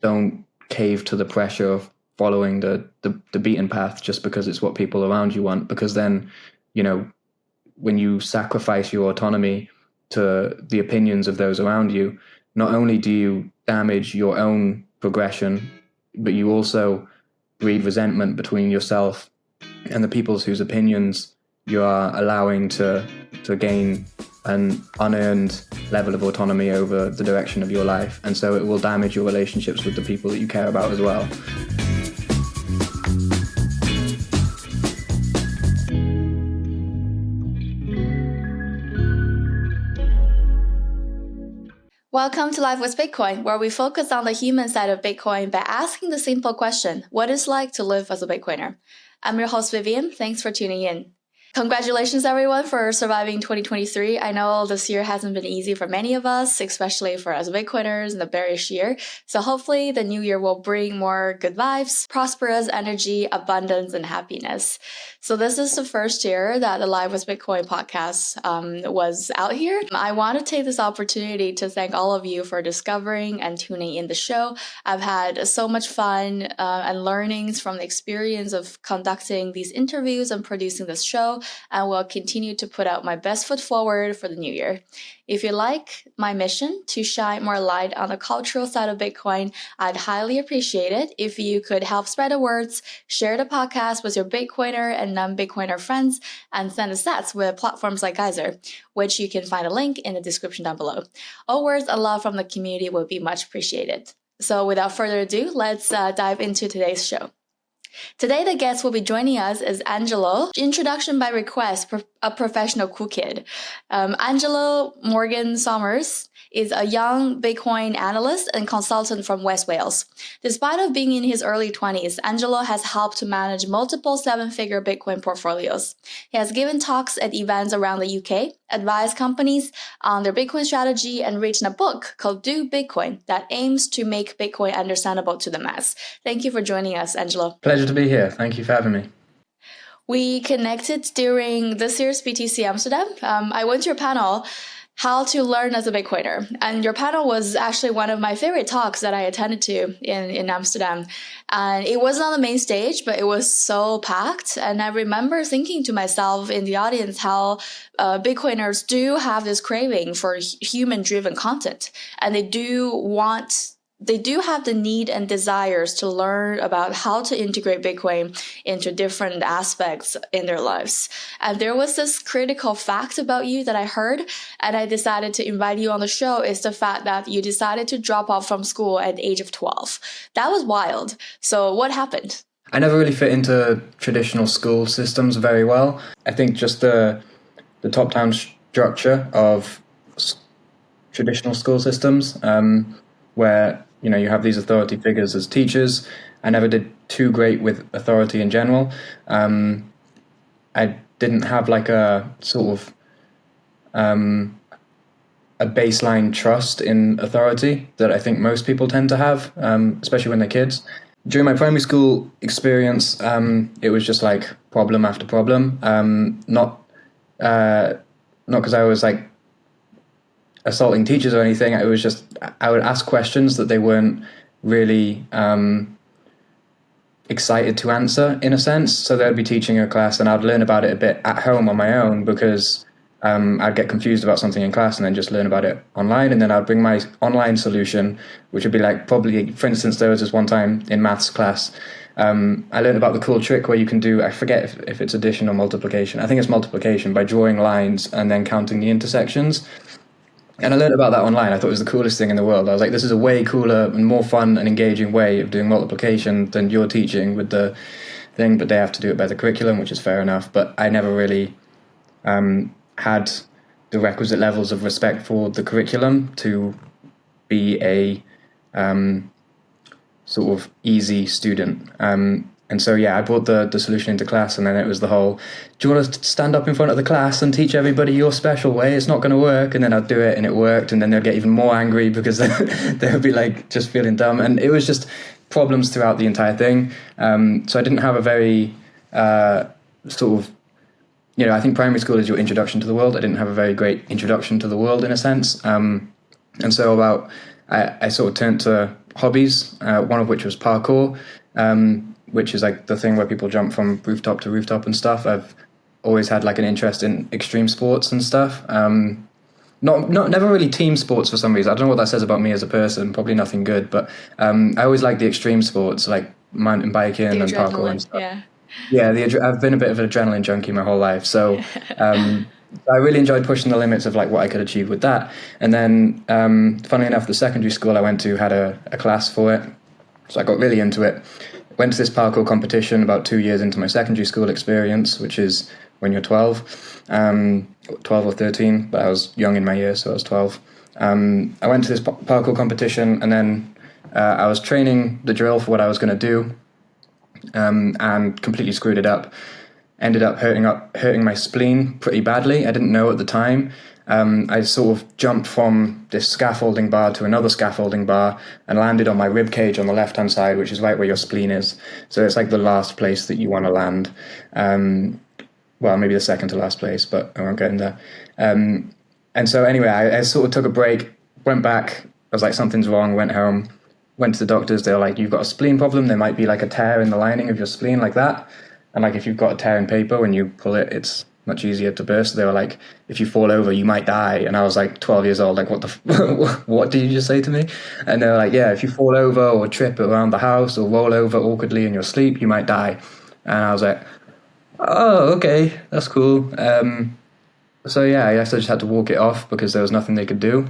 don't cave to the pressure of following the beaten path just because it's what people around you want, because then, when you sacrifice your autonomy to the opinions of those around you, not only do you damage your own progression, but you also breed resentment between yourself and the people whose opinions you are allowing to gain an unearned level of autonomy over the direction of your life. And so it will damage your relationships with the people that you care about as well. Welcome to Life with Bitcoin, where we focus on the human side of Bitcoin by asking the simple question, what it's like to live as a Bitcoiner. I'm your host, Vivian. Thanks for tuning in. Congratulations, everyone, for surviving 2023. I know this year hasn't been easy for many of us, especially for us Bitcoiners in the bearish year. So hopefully the new year will bring more good vibes, prosperous energy, abundance, and happiness. So this is the first year that the Live with Bitcoin podcast was out here. I want to take this opportunity to thank all of you for discovering and tuning in the show. I've had so much fun and learnings from the experience of conducting these interviews and producing this show, and will continue to put out my best foot forward for the new year. If you like my mission to shine more light on the cultural side of Bitcoin, I'd highly appreciate it if you could help spread the words, share the podcast with your Bitcoiner and non-Bitcoiner friends, and send us sats with platforms like Geyser, which you can find a link in the description down below. All words and love from the community would be much appreciated. So without further ado, let's dive into today's show. Today, the guest will be joining us is Angelo, introduction by request, a professional cool kid. Angelo Morgan-Somers is a young Bitcoin analyst and consultant from West Wales. Despite of being in his early 20s, Angelo has helped to manage multiple seven-figure Bitcoin portfolios. He has given talks at events around the UK, advised companies on their Bitcoin strategy, and written a book called Do Bitcoin that aims to make Bitcoin understandable to the mass. Thank you for joining us, Angelo. Pleasure to be here. Thank you for having me. We connected during this year's BTC Amsterdam. I went to your panel, How to Learn as a Bitcoiner. And your panel was actually one of my favorite talks that I attended to in Amsterdam. And it wasn't on the main stage, but it was so packed. And I remember thinking to myself in the audience how Bitcoiners do have this craving for human-driven content. And they do have the need and desires to learn about how to integrate Bitcoin into different aspects in their lives. And there was this critical fact about you that I heard, and I decided to invite you on the show, is the fact that you decided to drop out from school at the age of 12. That was wild. So what happened? I never really fit into traditional school systems very well. I think just the top-down structure of traditional school systems, where you have these authority figures as teachers. I never did too great with authority in general. I didn't have like a sort of a baseline trust in authority that I think most people tend to have, especially when they're kids. During my primary school experience, it was just like problem after problem. Not because I was like assaulting teachers or anything. It was just I would ask questions that they weren't really excited to answer, in a sense. So they'd be teaching a class and I'd learn about it a bit at home on my own, because I'd get confused about something in class and then just learn about it online. And then I'd bring my online solution, which would be like, probably, for instance, there was this one time in maths class, I learned about the cool trick where you can do, I forget if it's addition or multiplication. I think it's multiplication, by drawing lines and then counting the intersections. And I learned about that online. I thought it was the coolest thing in the world. I was like, this is a way cooler and more fun and engaging way of doing multiplication than you're teaching with the thing, but they have to do it by the curriculum, which is fair enough. But I never really had the requisite levels of respect for the curriculum to be a sort of easy student. And so, I brought the solution into class, and then it was the whole, do you want to stand up in front of the class and teach everybody your special way? It's not going to work. And then I'd do it, and it worked. And then they'll get even more angry because they'll be like just feeling dumb. And it was just problems throughout the entire thing. So I didn't have a very sort of, I think primary school is your introduction to the world. I didn't have a very great introduction to the world, in a sense. And so I sort of turned to hobbies, one of which was parkour, which is like the thing where people jump from rooftop to rooftop and stuff. I've always had like an interest in extreme sports and stuff. Never really team sports for some reason. I don't know what that says about me as a person. Probably nothing good, but I always like the extreme sports, like mountain biking and parkour and stuff. Yeah, I've been a bit of an adrenaline junkie my whole life, so I really enjoyed pushing the limits of like what I could achieve with that. And then, funnily enough, the secondary school I went to had a class for it, so I got really into it. Went to this parkour competition about 2 years into my secondary school experience, which is when you're 12, 12 or 13, but I was young in my years, so I was 12. I went to this parkour competition, and then I was training the drill for what I was going to do, and completely screwed it up. Ended up hurting my spleen pretty badly. I didn't know at the time. I sort of jumped from this scaffolding bar to another scaffolding bar and landed on my rib cage on the left-hand side, which is right where your spleen is. So it's like the last place that you want to land. Well, maybe the second to last place, but I won't get into that. And so anyway, I sort of took a break, went back. I was like, something's wrong, went home, went to the doctors. They were like, you've got a spleen problem. There might be like a tear in the lining of your spleen like that. And like, if you've got a tear in paper, when you pull it, it's much easier to burst. They were like, if you fall over, you might die. And I was like 12 years old, like, what did you just say to me? And they were like, yeah, if you fall over or trip around the house or roll over awkwardly in your sleep, you might die. And I was like, oh, okay, that's cool. So yeah, I guess I just had to walk it off because there was nothing they could do.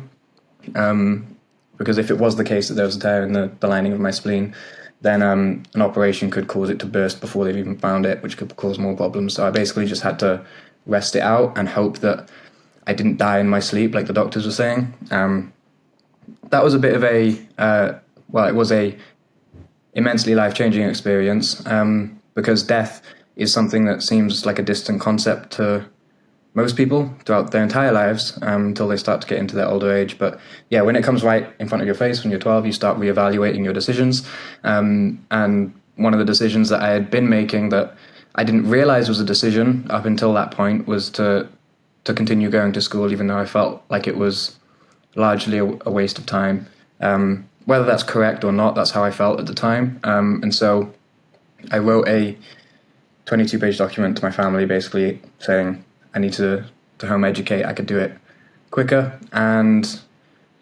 Because if it was the case that there was a tear in the lining of my spleen, then an operation could cause it to burst before they've even found it, which could cause more problems. So I basically just had to rest it out and hope that I didn't die in my sleep, like the doctors were saying. That was a bit of it was a immensely life-changing experience, because death is something that seems like a distant concept to most people throughout their entire lives, until they start to get into their older age. But yeah, when it comes right in front of your face when you're 12, you start reevaluating your decisions. And one of the decisions that I had been making that I didn't realize was a decision up until that point was to continue going to school, even though I felt like it was largely a waste of time. Whether that's correct or not, that's how I felt at the time. And so I wrote a 22-page document to my family basically saying, I need to home educate. I could do it quicker. And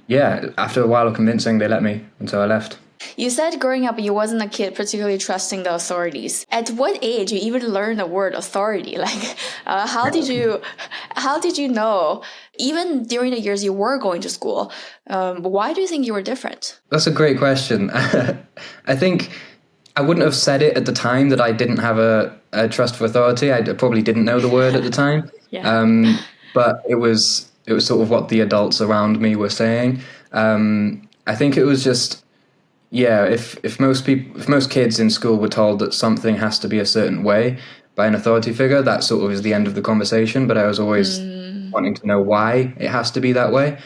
yeah, after a while of convincing, they let me, and so I left. You said growing up, you wasn't a kid particularly trusting the authorities. At what age you even learned the word authority? Like, how did you know, even during the years you were going to school, why do you think you were different? That's a great question. I think I wouldn't have said it at the time that I didn't have a trust for authority. I probably didn't know the word at the time. Yeah. But it was sort of what the adults around me were saying. I think it was just, yeah, if most kids in school were told that something has to be a certain way by an authority figure, that sort of is the end of the conversation. But I was always wanting to know why it has to be that way,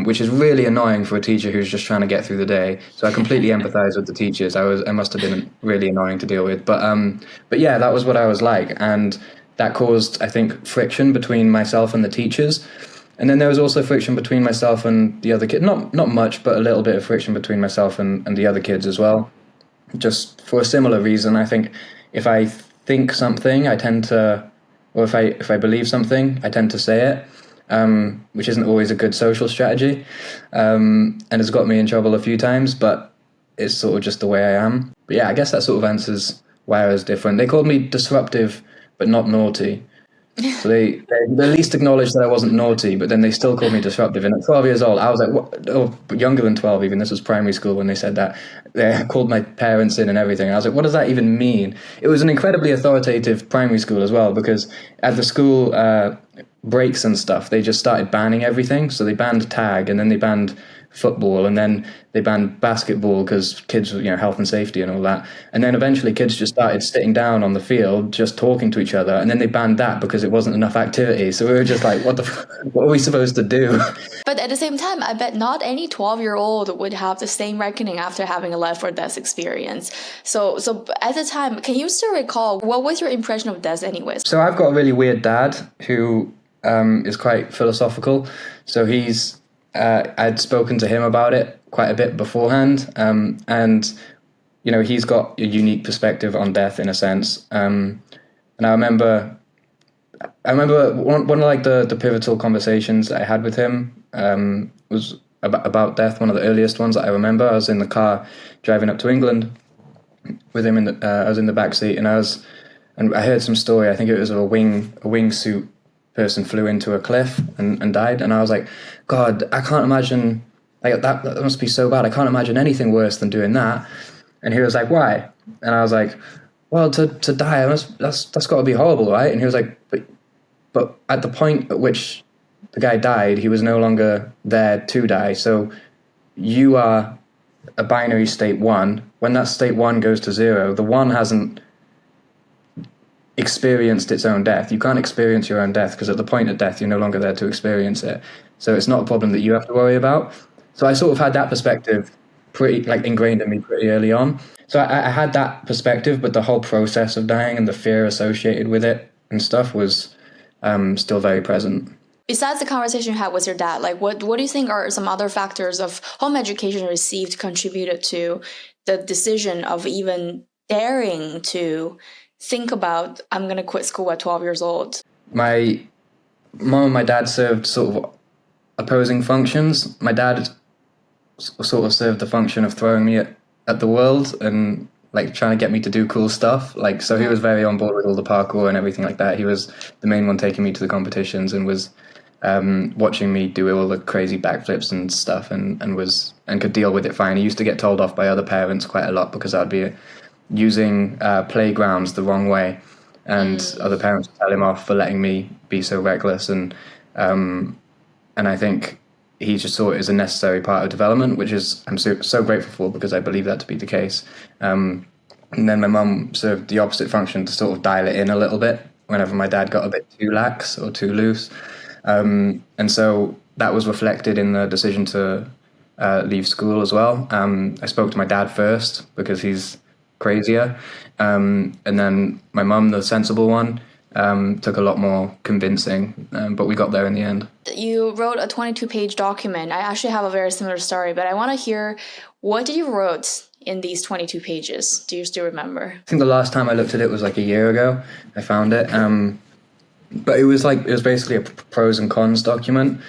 which is really annoying for a teacher who's just trying to get through the day. So I completely empathize with the teachers. I must have been really annoying to deal with. But yeah, that was what I was like. And that caused, I think, friction between myself and the teachers. And then there was also friction between myself and the other kids. Not much, but a little bit of friction between myself and the other kids as well. Just for a similar reason. I think if I think something, I tend to, or if I believe something, I tend to say it, which isn't always a good social strategy. And it's got me in trouble a few times, but it's sort of just the way I am. But yeah, I guess that sort of answers why I was different. They called me disruptive, but not naughty. So they at least acknowledged that I wasn't naughty, but then they still called me disruptive. And at 12 years old, I was like, what? Oh, younger than 12 even. This was primary school when they said that. They called my parents in and everything. I was like, what does that even mean? It was an incredibly authoritative primary school as well, because at the school breaks and stuff, they just started banning everything. So they banned tag, and then they banned football, and then they banned basketball because kids, health and safety and all that. And then eventually kids just started sitting down on the field, just talking to each other. And then they banned that because it wasn't enough activity. So we were just like, what are we supposed to do? But at the same time, I bet not any 12-year-old would have the same reckoning after having a life or death experience. So at the time, can you still recall, what was your impression of death anyways? So I've got a really weird dad who is quite philosophical. So he's I'd spoken to him about it quite a bit beforehand, and he's got a unique perspective on death in a sense. And I remember one of like the pivotal conversations I had with him was about death. One of the earliest ones that I remember. I was in the car driving up to England with him. I was in the back seat, and I heard some story. I think it was of a wingsuit person flew into a cliff and died. And I was like, God, I can't imagine, like that must be so bad. I can't imagine anything worse than doing that. And he was like, why? And I was like, well, to die, that's got to be horrible, right? And he was like, but at the point at which the guy died, he was no longer there to die. So you are a binary state one. When that state one goes to zero, the one hasn't experienced its own death. You can't experience your own death because at the point of death, you're no longer there to experience it. So it's not a problem that you have to worry about. So I sort of had that perspective pretty like ingrained in me pretty early on. So I had that perspective, but the whole process of dying and the fear associated with it and stuff was still very present. Besides the conversation you had with your dad, like what do you think are some other factors of home education received contributed to the decision of even daring to think about, I'm going to quit school at 12 years old? My mom and my dad served sort of opposing functions. My dad sort of served the function of throwing me at the world and like trying to get me to do cool stuff. Like, so he was very on board with all the parkour and everything like that. He was the main one taking me to the competitions and was watching me do all the crazy backflips and stuff, and could deal with it fine. He used to get told off by other parents quite a lot because I'd be using playgrounds the wrong way, and other parents would tell him off for letting me be so reckless. And I think he just saw it as a necessary part of development, which is I'm so grateful for, because I believe that to be the case. And then my mum served the opposite function to sort of dial it in a little bit whenever my dad got a bit too lax or too loose. And so that was reflected in the decision to leave school as well. I spoke to my dad first because he's crazier. And then my mum, the sensible one, took a lot more convincing, but we got there in the end. You wrote a 22-page document. I actually have a very similar story, but I want to hear, what did you wrote in these 22 pages? Do you still remember? I think the last time I looked at it was like a year ago. I found it. But it was basically a pros and cons document.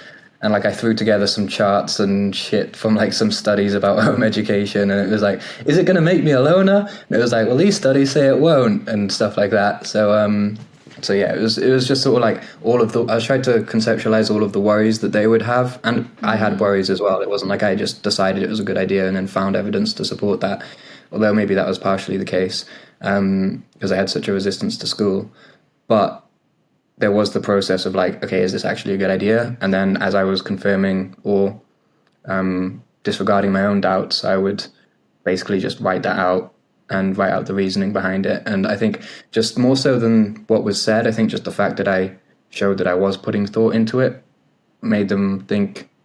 And like I threw together some charts and shit from like some studies about home education, and it was like, is it going to make me a loner? And it was like, well, these studies say it won't, and stuff like that. So yeah, it was just sort of like I tried to conceptualize all of the worries that they would have, and I had worries as well. It wasn't like I just decided it was a good idea and then found evidence to support that, although maybe that was partially the case, because I had such a resistance to school. But there was the process of like, okay, is this actually a good idea? And then as I was confirming or disregarding my own doubts, I would basically just write that out and write out the reasoning behind it. And I think just more so than what was said, I think just the fact that I showed that I was putting thought into it made them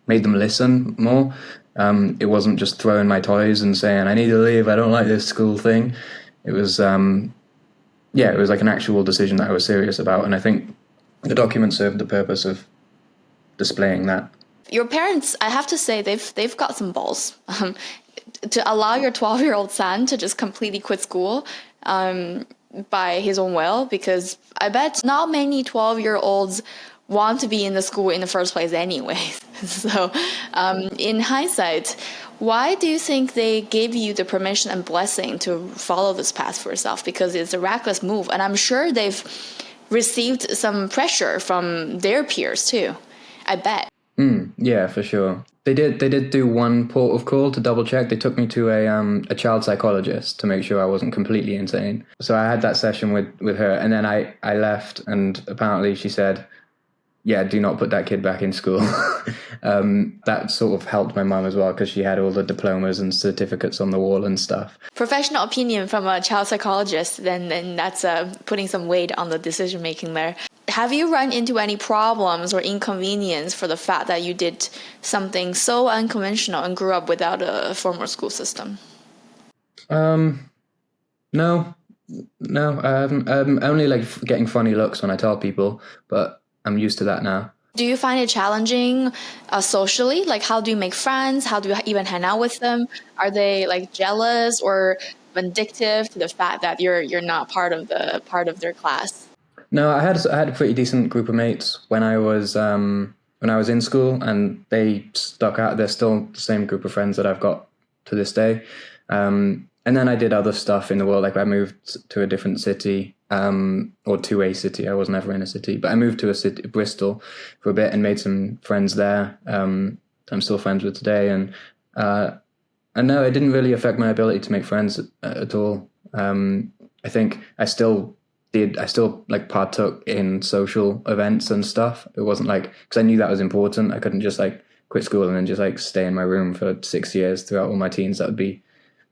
listen more. It wasn't just throwing my toys and saying, I need to leave, I don't like this school thing. It was, it was like an actual decision that I was serious about. And I think the document served the purpose of displaying that. Your parents, I have to say, they've got some balls. To allow your 12-year-old son to just completely quit school by his own will, because I bet not many 12-year-olds want to be in the school in the first place anyway. So in hindsight, why do you think they gave you the permission and blessing to follow this path for yourself? Because it's a reckless move, and I'm sure they've received some pressure from their peers too, I bet. Yeah, for sure. They did do one port of call to double check. They took me to a child psychologist to make sure I wasn't completely insane. So I had that session with her, and then I left, and apparently she said, yeah, do not put that kid back in school. That sort of helped my mum as well, because she had all the diplomas and certificates on the wall and stuff. Professional opinion from a child psychologist, then that's putting some weight on the decision making there. Have you run into any problems or inconvenience for the fact that you did something so unconventional and grew up without a formal school system? No, I haven't. Only like getting funny looks when I tell people, but I'm used to that now. Do you find it challenging socially? Like, how do you make friends? How do you even hang out with them? Are they like jealous or vindictive to the fact that you're not part of their class? No, I had a pretty decent group of mates when I was in school, and they stuck out. They're still the same group of friends that I've got to this day. And then I did other stuff in the world, like I moved to a different city, or to a city. I was never in a city, but I moved to a city, Bristol, for a bit and made some friends there. I'm still friends with today, and no, it didn't really affect my ability to make friends at all. I think I still like partook in social events and stuff. It wasn't like, because I knew that was important. I couldn't just like quit school and then just like stay in my room for 6 years throughout all my teens. That would be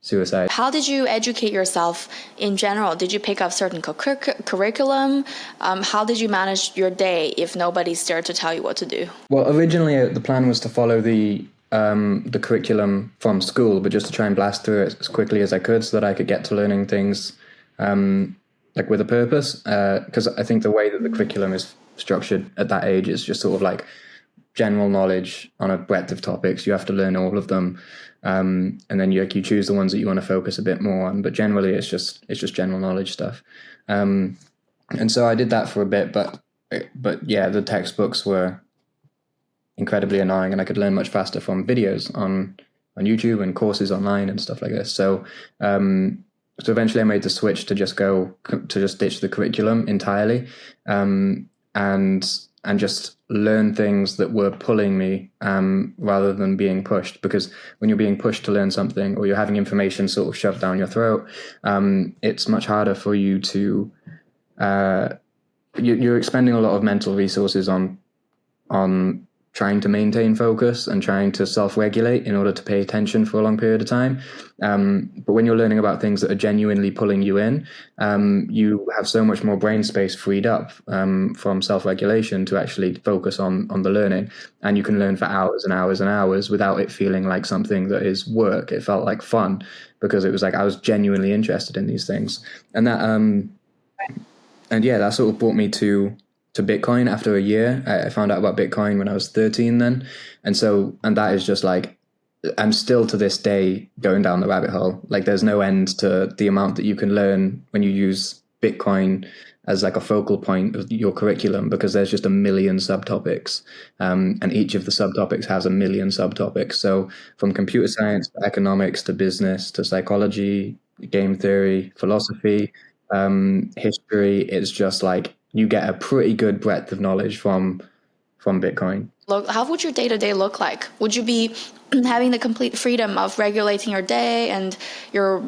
suicide. How did you educate yourself in general? Did you pick up certain curriculum? How did you manage your day if nobody's there to tell you what to do? Well, originally the plan was to follow the curriculum from school, but just to try and blast through it as quickly as I could so that I could get to learning things like with a purpose. Because I think the way that the curriculum is structured at that age is just sort of like general knowledge on a breadth of topics. You have to learn all of them, and then you choose the ones that you want to focus a bit more on. But generally, it's just general knowledge stuff. And so I did that for a bit, but yeah, the textbooks were incredibly annoying, and I could learn much faster from videos on YouTube and courses online and stuff like this. So eventually I made the switch to just ditch the curriculum entirely, and just learn things that were pulling me rather than being pushed. Because when you're being pushed to learn something, or you're having information sort of shoved down your throat, it's much harder for you to you're expending a lot of mental resources on trying to maintain focus and trying to self-regulate in order to pay attention for a long period of time. But when you're learning about things that are genuinely pulling you in, you have so much more brain space freed up from self-regulation to actually focus on the learning. And you can learn for hours and hours and hours without it feeling like something that is work. It felt like fun, because it was like I was genuinely interested in these things. And that sort of brought me to Bitcoin after a year. I found out about Bitcoin when I was 13 then. And that is just like, I'm still to this day going down the rabbit hole. Like there's no end to the amount that you can learn when you use Bitcoin as like a focal point of your curriculum, because there's just a million subtopics. And each of the subtopics has a million subtopics. So from computer science to economics to business to psychology, game theory, philosophy, history, it's just like, you get a pretty good breadth of knowledge from Bitcoin. How would your day-to-day look like? Would you be having the complete freedom of regulating your day and your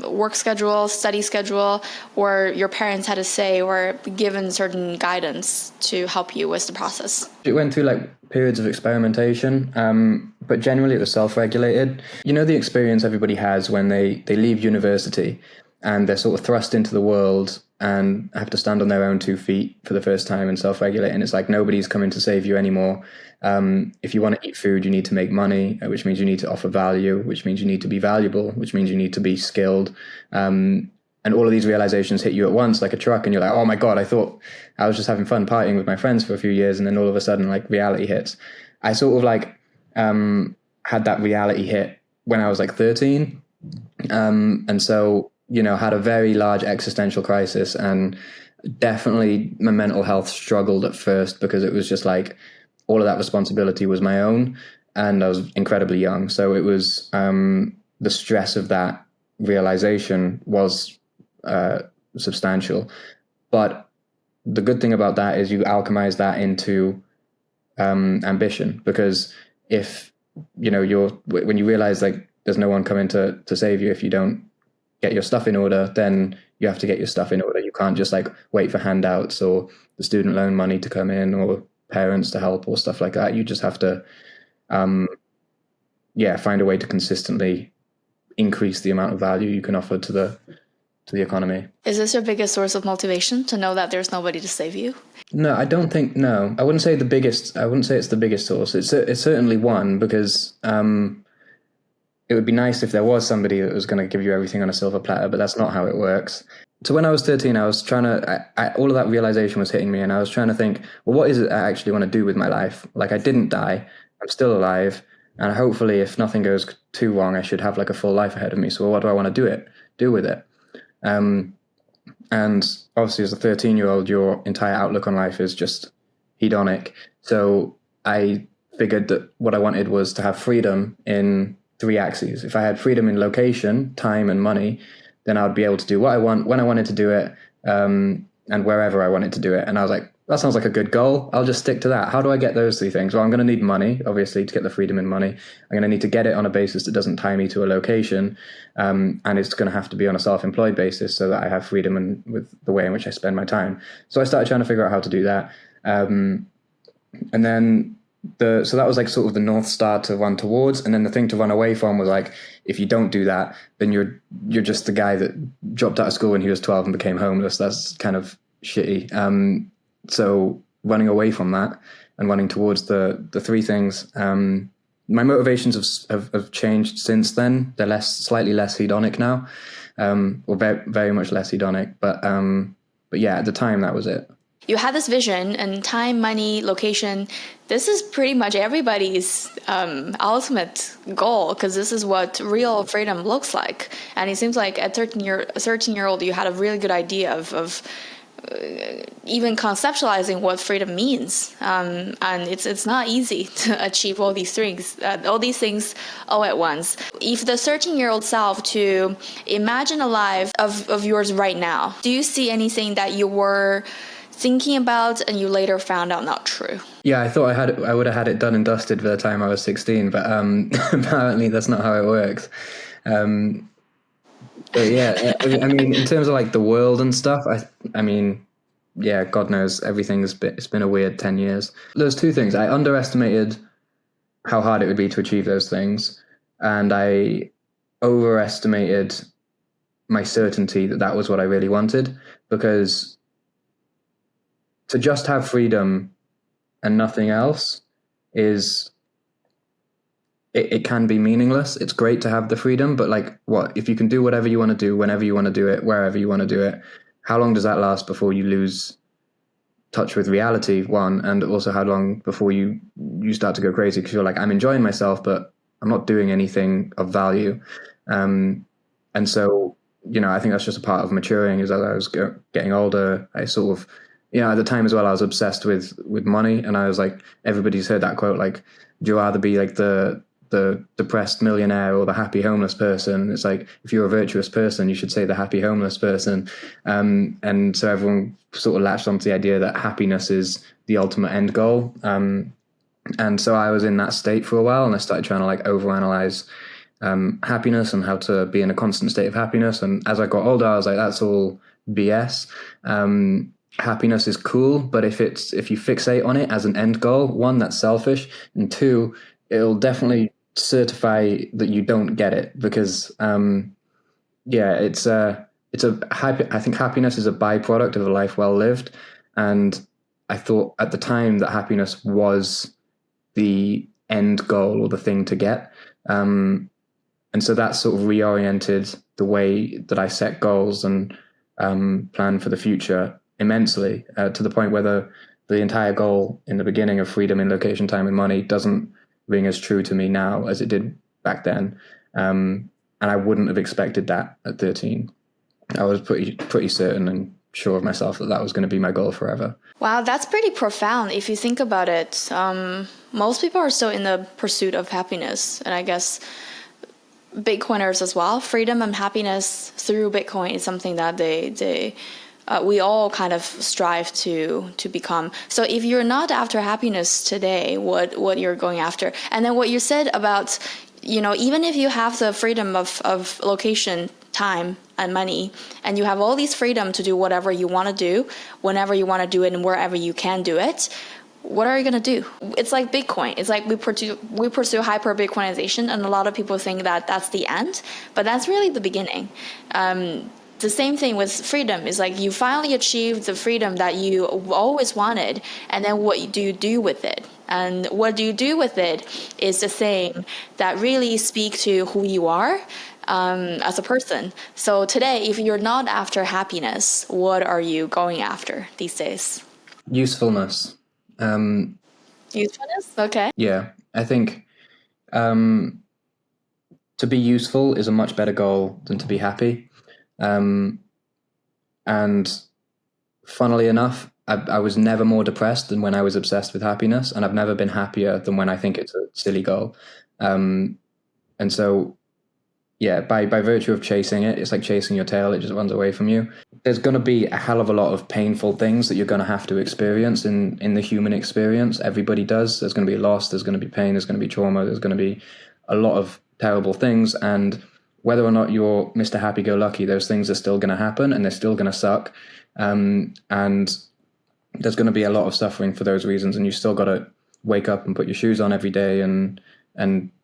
work schedule, study schedule, or your parents had to say or given certain guidance to help you with the process? It went through like periods of experimentation, but generally it was self-regulated. You know the experience everybody has when they leave university and they're sort of thrust into the world and have to stand on their own 2 feet for the first time and self-regulate. And it's like nobody's coming to save you anymore. If you want to eat food, you need to make money, which means you need to offer value, which means you need to be valuable, which means you need to be skilled. And all of these realizations hit you at once like a truck, and you're like, oh my God, I thought I was just having fun partying with my friends for a few years. And then all of a sudden, like, reality hits. I sort of like had that reality hit when I was like 13. And so, had a very large existential crisis, and definitely my mental health struggled at first, because it was just like all of that responsibility was my own, and I was incredibly young. So it was the stress of that realization was substantial. But the good thing about that is you alchemize that into ambition, because if when you realize like there's no one coming to save you if you don't get your stuff in order, then you have to get your stuff in order. You can't just like wait for handouts or the student loan money to come in or parents to help or stuff like that. You just have to find a way to consistently increase the amount of value you can offer to the economy. Is this your biggest source of motivation, to know that there's nobody to save you? No, I don't think. No, I wouldn't say it's the biggest source. It's certainly one, because it would be nice if there was somebody that was going to give you everything on a silver platter, but that's not how it works. So when I was 13, I was trying to, all of that realization was hitting me, and I was trying to think, well, what is it I actually want to do with my life? Like, I didn't die, I'm still alive, and hopefully, if nothing goes too wrong, I should have like a full life ahead of me. So what do I want to do with it? And obviously, as a 13-year-old, your entire outlook on life is just hedonic. So I figured that what I wanted was to have freedom in three axes. If I had freedom in location, time, and money, then I would be able to do what I want when I wanted to do it, and wherever I wanted to do it. And I was like, that sounds like a good goal. I'll just stick to that. How do I get those three things? Well, I'm going to need money, obviously, to get the freedom in money. I'm going to need to get it on a basis that doesn't tie me to a location, and it's going to have to be on a self-employed basis so that I have freedom with the way in which I spend my time. So I started trying to figure out how to do that, and then so that was like sort of the North Star to run towards, and then the thing to run away from was like, if you don't do that, then you're just the guy that dropped out of school when he was 12 and became homeless. That's kind of shitty. So running away from that and running towards the three things. My motivations have changed since then. They're slightly less hedonic now, or very, very much less hedonic. But yeah, at the time that was it. You had this vision, and time, money, location. This is pretty much everybody's ultimate goal, because this is what real freedom looks like. And it seems like at 13-year-old, you had a really good idea of even conceptualizing what freedom means. And it's not easy to achieve all these things all at once. If the 13-year-old self to imagine a life of yours right now, do you see anything that you were thinking about and you later found out not true? Yeah, I thought I would have had it done and dusted by the time I was 16, but apparently that's not how it works. But yeah, I mean, in terms of like the world and stuff, I mean, yeah, God knows, it's been a weird 10 years. There's two things. I underestimated how hard it would be to achieve those things, and I overestimated my certainty that was what I really wanted, because to just have freedom and nothing else it can be meaningless. It's great to have the freedom, but like, what if you can do whatever you want to do, whenever you want to do it, wherever you want to do it? How long does that last before you lose touch with reality, one, and also how long before you start to go crazy because you're like, I'm enjoying myself, but I'm not doing anything of value. And so, I think that's just a part of maturing. Is as I was getting older, I sort of, at the time as well, I was obsessed with money, and I was like, everybody's heard that quote, like, do you rather be like the depressed millionaire or the happy homeless person? It's like, if you're a virtuous person, you should say the happy homeless person. And so everyone sort of latched onto the idea that happiness is the ultimate end goal. And so I was in that state for a while, and I started trying to like overanalyze happiness and how to be in a constant state of happiness. And as I got older, I was like, that's all BS. Happiness is cool, but if you fixate on it as an end goal, one, that's selfish, and two, it'll definitely certify that you don't get it, because I think happiness is a byproduct of a life well lived, and I thought at the time that happiness was the end goal or the thing to get, and so that sort of reoriented the way that I set goals and plan for the future immensely, to the point where the entire goal in the beginning of freedom in location, time, and money doesn't ring as true to me now as it did back then. And I wouldn't have expected that at 13. I was pretty certain and sure of myself that was going to be my goal forever. Wow, that's pretty profound if you think about it. Most people are still in the pursuit of happiness, and I guess Bitcoiners as well. Freedom and happiness through Bitcoin is something that we all kind of strive to become. So if you're not after happiness today, what you're going after? And then what you said about, even if you have the freedom of location, time, and money, and you have all these freedom to do whatever you want to do, whenever you want to do it, and wherever you can do it, what are you going to do? It's like Bitcoin. It's like we pursue hyper Bitcoinization, and a lot of people think that that's the end, but that's really the beginning. The same thing with freedom. Is like you finally achieved the freedom that you always wanted, and then what do you do with it? And what do you do with it is the thing that really speaks to who you are, as a person. So today, if you're not after happiness, what are you going after these days? Usefulness. Usefulness? Okay. Yeah, I think to be useful is a much better goal than to be happy. And funnily enough, I was never more depressed than when I was obsessed with happiness, and I've never been happier than when I think it's a silly goal. And so, yeah, by virtue of chasing it, it's like chasing your tail, it just runs away from you. There's going to be a hell of a lot of painful things that you're going to have to experience in the human experience. Everybody does. There's going to be loss, there's going to be pain, there's going to be trauma, there's going to be a lot of terrible things. And whether or not you're Mr. Happy-Go-Lucky, those things are still going to happen and they're still going to suck. And there's going to be a lot of suffering for those reasons. And you still got to wake up and put your shoes on every day and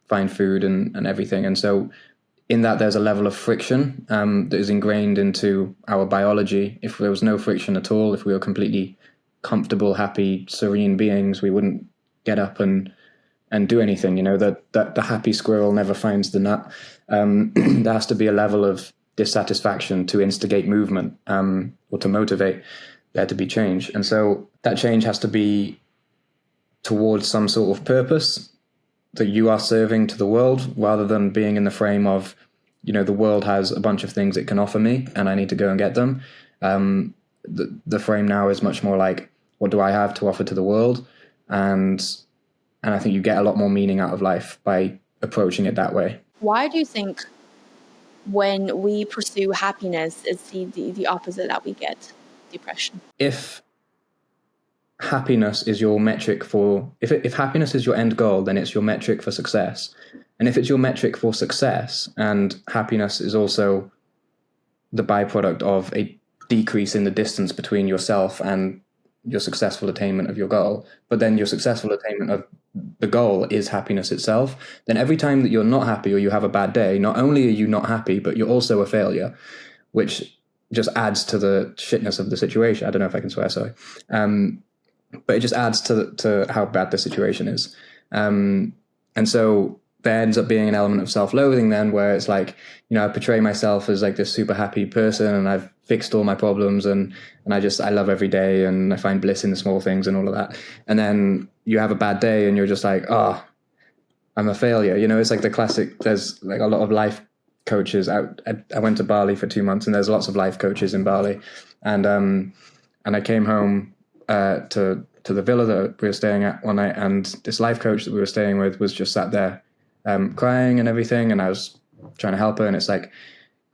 find food and everything. And so in that, there's a level of friction that is ingrained into our biology. If there was no friction at all, if we were completely comfortable, happy, serene beings, we wouldn't get up and do anything. You know, that the happy squirrel never finds the nut. There has to be a level of dissatisfaction to instigate movement or to motivate there to be change. And so that change has to be towards some sort of purpose that you are serving to the world, rather than being in the frame of, you know, the world has a bunch of things it can offer me and I need to go and get them. The frame now is much more like, what do I have to offer to the world? And I think you get a lot more meaning out of life by approaching it that way. Why do you think when we pursue happiness, it's the opposite that we get? Depression. If happiness is your metric for, if happiness is your end goal, then it's your metric for success. And if it's your metric for success, and happiness is also the byproduct of a decrease in the distance between yourself and your successful attainment of your goal, but then your successful attainment of the goal is happiness itself, then every time that you're not happy or you have a bad day, not only are you not happy, but you're also a failure, which just adds to the shitness of the situation. I don't know if I can swear, sorry. But it just adds to how bad the situation is. And so there ends up being an element of self-loathing then, where it's like, you know, I portray myself as like this super happy person and I've fixed all my problems and I love every day and I find bliss in the small things and all of that. And then you have a bad day and you're just like, oh, I'm a failure. You know, it's like the classic, there's like a lot of life coaches out. I went to Bali for 2 months and there's lots of life coaches in Bali. And I came home to the villa that we were staying at one night, and this life coach that we were staying with was just sat there crying and everything, and I was trying to help her, and it's like,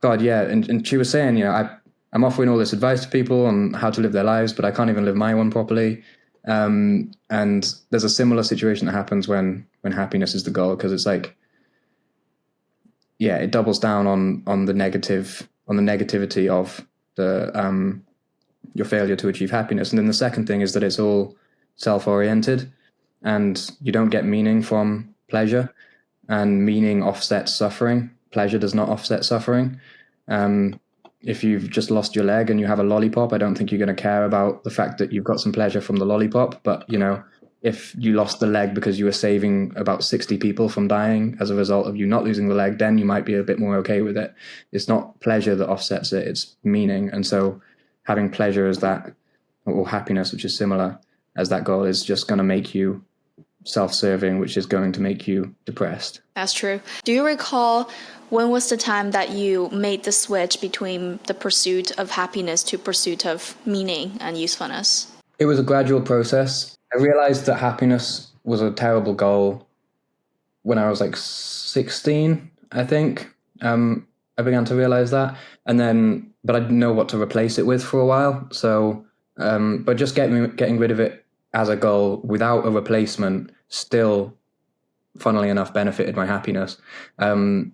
God, yeah. And she was saying, you know, I'm offering all this advice to people on how to live their lives, but I can't even live my one properly. And there's a similar situation that happens when happiness is the goal, because it's like, yeah, it doubles down on the negativity of the your failure to achieve happiness. And then the second thing is that it's all self-oriented and you don't get meaning from pleasure, and meaning offsets suffering. Pleasure does not offset suffering. If you've just lost your leg and you have a lollipop, I don't think you're going to care about the fact that you've got some pleasure from the lollipop. But, you know, if you lost the leg because you were saving about 60 people from dying as a result of you not losing the leg, then you might be a bit more okay with it. It's not pleasure that offsets it, it's meaning. And so having pleasure as that, or happiness, which is similar as that goal, is just going to make you self-serving, which is going to make you depressed. That's true. Do you recall when was the time that you made the switch between the pursuit of happiness to pursuit of meaning and usefulness? It was a gradual process. I realized that happiness was a terrible goal when I was like 16, I think. I began to realize that. And then, but I didn't know what to replace it with for a while. So, but just getting rid of it as a goal without a replacement still, funnily enough, benefited my happiness, or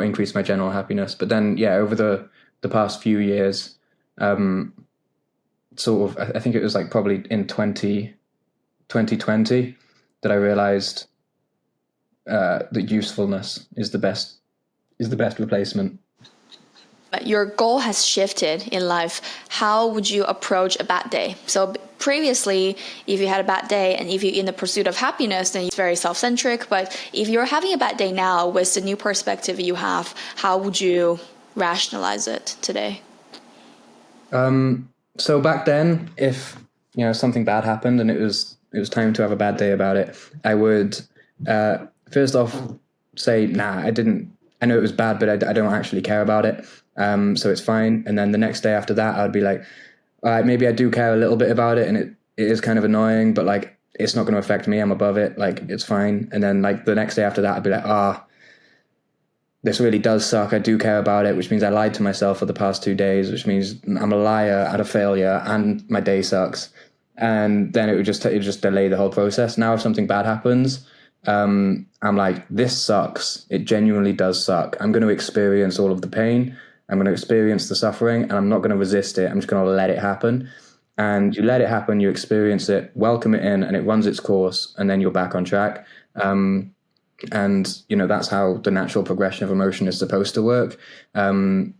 increased my general happiness. But then, yeah, over the past few years, sort of, I think it was like probably in 2020 that I realized that usefulness is the best replacement. your goal has shifted in life, how would you approach a bad day? So previously, if you had a bad day and if you're in the pursuit of happiness, then it's very self-centric. But if you're having a bad day now with the new perspective you have, how would you rationalize it today? So back then, if something bad happened and it was time to have a bad day about it, I would first off say, nah, I know it was bad, but I don't actually care about it. So it's fine. And then the next day after that, I'd be like, all right, maybe I do care a little bit about it, and it is kind of annoying, but like it's not going to affect me. I'm above it. Like it's fine. And then like the next day after that, I'd be like, this really does suck. I do care about it, which means I lied to myself for the past 2 days, which means I'm a liar and a failure, and my day sucks. And then it would just delay the whole process. Now, if something bad happens, I'm like, this sucks. It genuinely does suck. I'm going to experience all of the pain. I'm going to experience the suffering, and I'm not going to resist it. I'm just going to let it happen. And you let it happen, you experience it, welcome it in, and it runs its course, and then you're back on track. And that's how the natural progression of emotion is supposed to work. And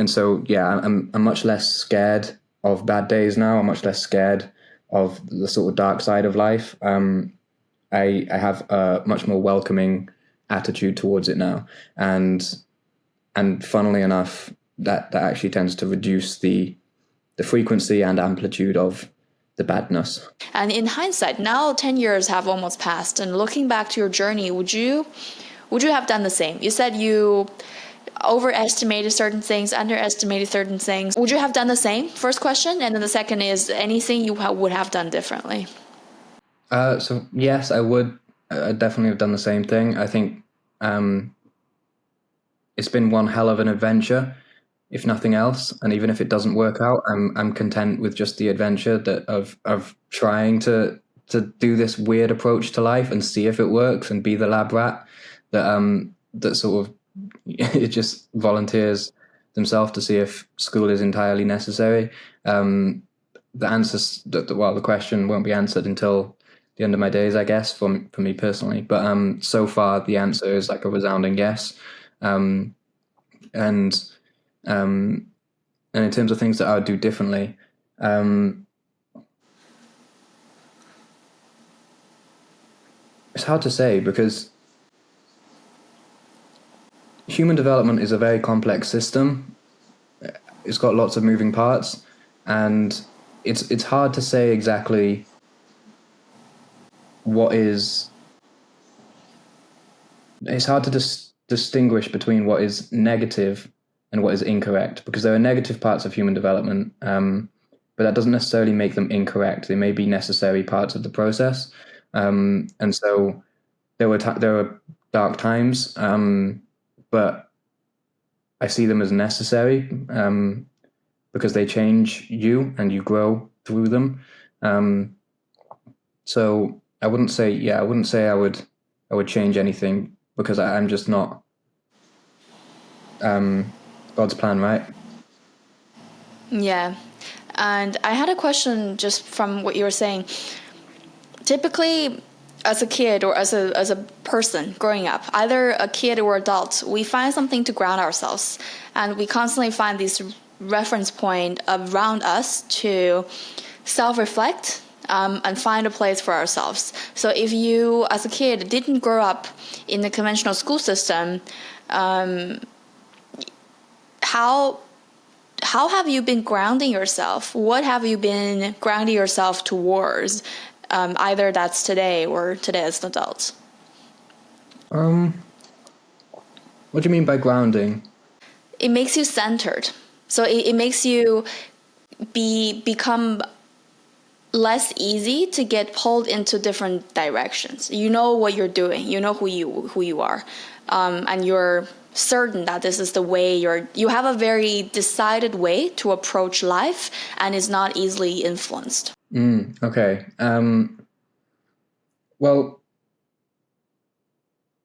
so I'm much less scared of bad days now. I'm much less scared of the sort of dark side of life. I have a much more welcoming attitude towards it now, and funnily enough, that actually tends to reduce the frequency and amplitude of the badness. And in hindsight, now 10 years have almost passed, and looking back to your journey, would you have done the same? You said you overestimated certain things, underestimated certain things. Would you have done the same? First question. And then the second is, anything you would have done differently? So yes, I would. I'd definitely have done the same thing. I think it's been one hell of an adventure, if nothing else. And even if it doesn't work out, I'm content with just the adventure of trying to do this weird approach to life and see if it works, and be the lab rat that sort of it just volunteers themselves to see if school is entirely necessary. The question won't be answered until the end of my days, I guess, for me personally. But so far the answer is like a resounding yes. And in terms of things that I would do differently, it's hard to say, because human development is a very complex system. It's got lots of moving parts, and it's hard to say exactly what is. It's hard to distinguish between what is negative and what is incorrect, because there are negative parts of human development, but that doesn't necessarily make them incorrect. They may be necessary parts of the process, and so there were dark times, but I see them as necessary, because they change you and you grow through them. So I wouldn't say I would change anything, because I'm just not God's plan, right? Yeah. And I had a question just from what you were saying. Typically, as a kid or as a person growing up, either a kid or adult, we find something to ground ourselves, and we constantly find this reference point around us to self-reflect and find a place for ourselves. So if you, as a kid, didn't grow up in the conventional school system, how have you been grounding yourself? What have you been grounding yourself towards? Either that's today or today as an adult. What do you mean by grounding? It makes you centered. So it makes you become less easy to get pulled into different directions. You know what you're doing. You know who you are, and you're certain that this is the way you have a very decided way to approach life, and is not easily influenced. Okay. Well,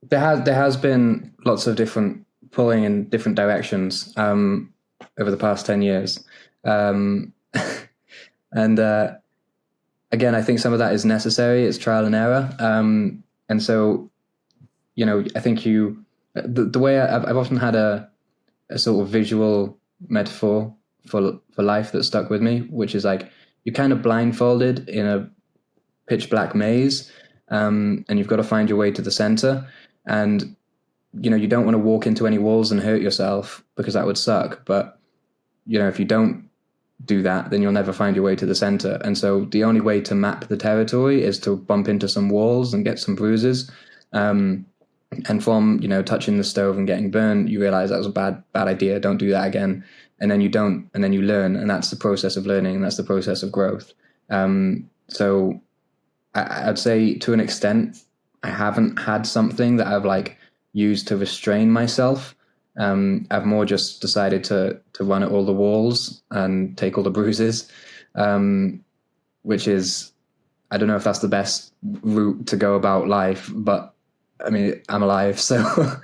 there has been lots of different pulling in different directions over the past 10 years, and again, I think some of that is necessary. It's trial and error, and so I think the way I've often had a sort of visual metaphor for life that stuck with me, which is like you're kind of blindfolded in a pitch black maze, and you've got to find your way to the center. And you don't want to walk into any walls and hurt yourself because that would suck. But if you don't do that, then you'll never find your way to the center. And so the only way to map the territory is to bump into some walls and get some bruises. And from touching the stove and getting burned, you realize that was a bad idea. Don't do that again. And then you don't, and then you learn, and that's the process of learning, and that's the process of growth. So I'd say to an extent, I haven't had something that I've like used to restrain myself. I've more just decided to run at all the walls and take all the bruises, which is, I don't know if that's the best route to go about life, but I mean, I'm alive, so.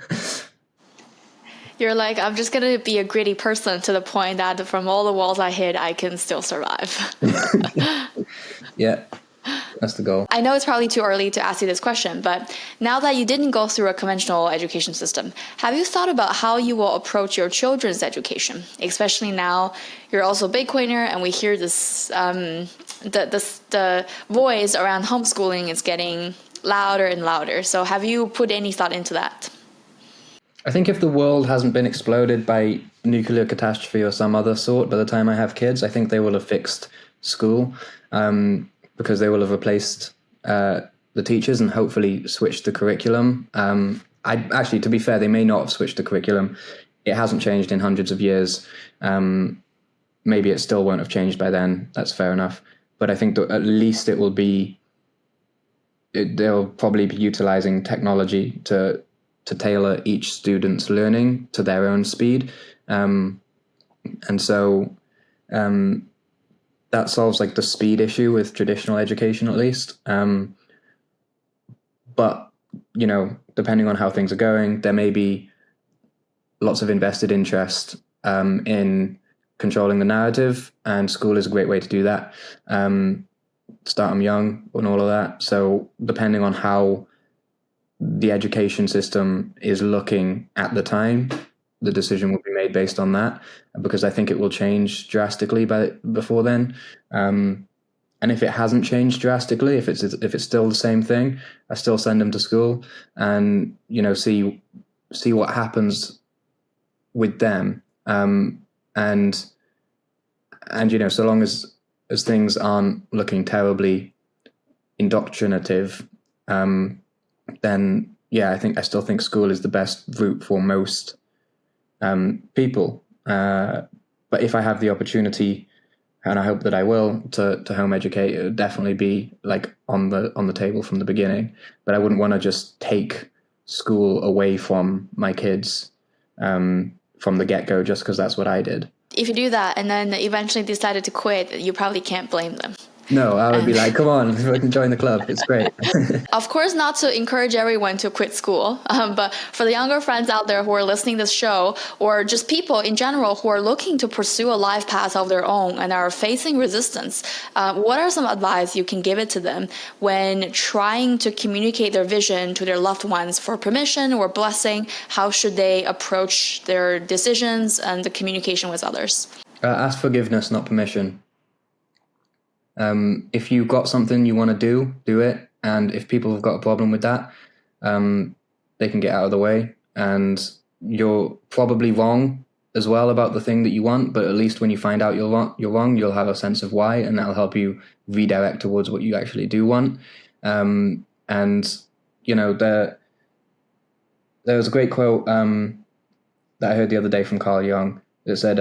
You're like, I'm just going to be a gritty person to the point that from all the walls I hit, I can still survive. Yeah, that's the goal. I know it's probably too early to ask you this question, but now that you didn't go through a conventional education system, have you thought about how you will approach your children's education? Especially now, you're also a Bitcoiner, and we hear this, the voice around homeschooling is getting louder and louder. So have you put any thought into that? I think if the world hasn't been exploded by nuclear catastrophe or some other sort by the time I have kids, I think they will have fixed school, because they will have replaced the teachers and hopefully switched the curriculum. Actually, to be fair, they may not have switched the curriculum. It hasn't changed in hundreds of years. Maybe it still won't have changed by then. That's fair enough. But I think that at least it will be, they'll probably be utilizing technology to tailor each student's learning to their own speed. And so that solves like the speed issue with traditional education, at least. But, depending on how things are going, there may be lots of invested interest in controlling the narrative, and school is a great way to do that. Start them young and all of that. So depending on how the education system is looking at the time, the decision will be made based on that, because I think it will change drastically before then. And if it hasn't changed drastically, if it's still the same thing, I still send them to school and see what happens with them. And so long as things aren't looking terribly indoctrinative, then yeah, I still think school is the best route for most people. But if I have the opportunity, and I hope that I will, to home educate, it would definitely be like on the table from the beginning. But I wouldn't want to just take school away from my kids from the get-go just because that's what I did. If you do that and then eventually decided to quit, you probably can't blame them. No, I would be like, come on, we can join the club. It's great. Of course, not to encourage everyone to quit school, but for the younger friends out there who are listening to this show, or just people in general who are looking to pursue a life path of their own and are facing resistance, what are some advice you can give it to them when trying to communicate their vision to their loved ones for permission or blessing? How should they approach their decisions and the communication with others? Ask forgiveness, not permission. If you've got something you want to do it. And if people have got a problem with that, they can get out of the way. And you're probably wrong as well about the thing that you want, but at least when you find out you're wrong, you'll have a sense of why, and that'll help you redirect towards what you actually do want. And there was a great quote that I heard the other day from Carl Jung that said,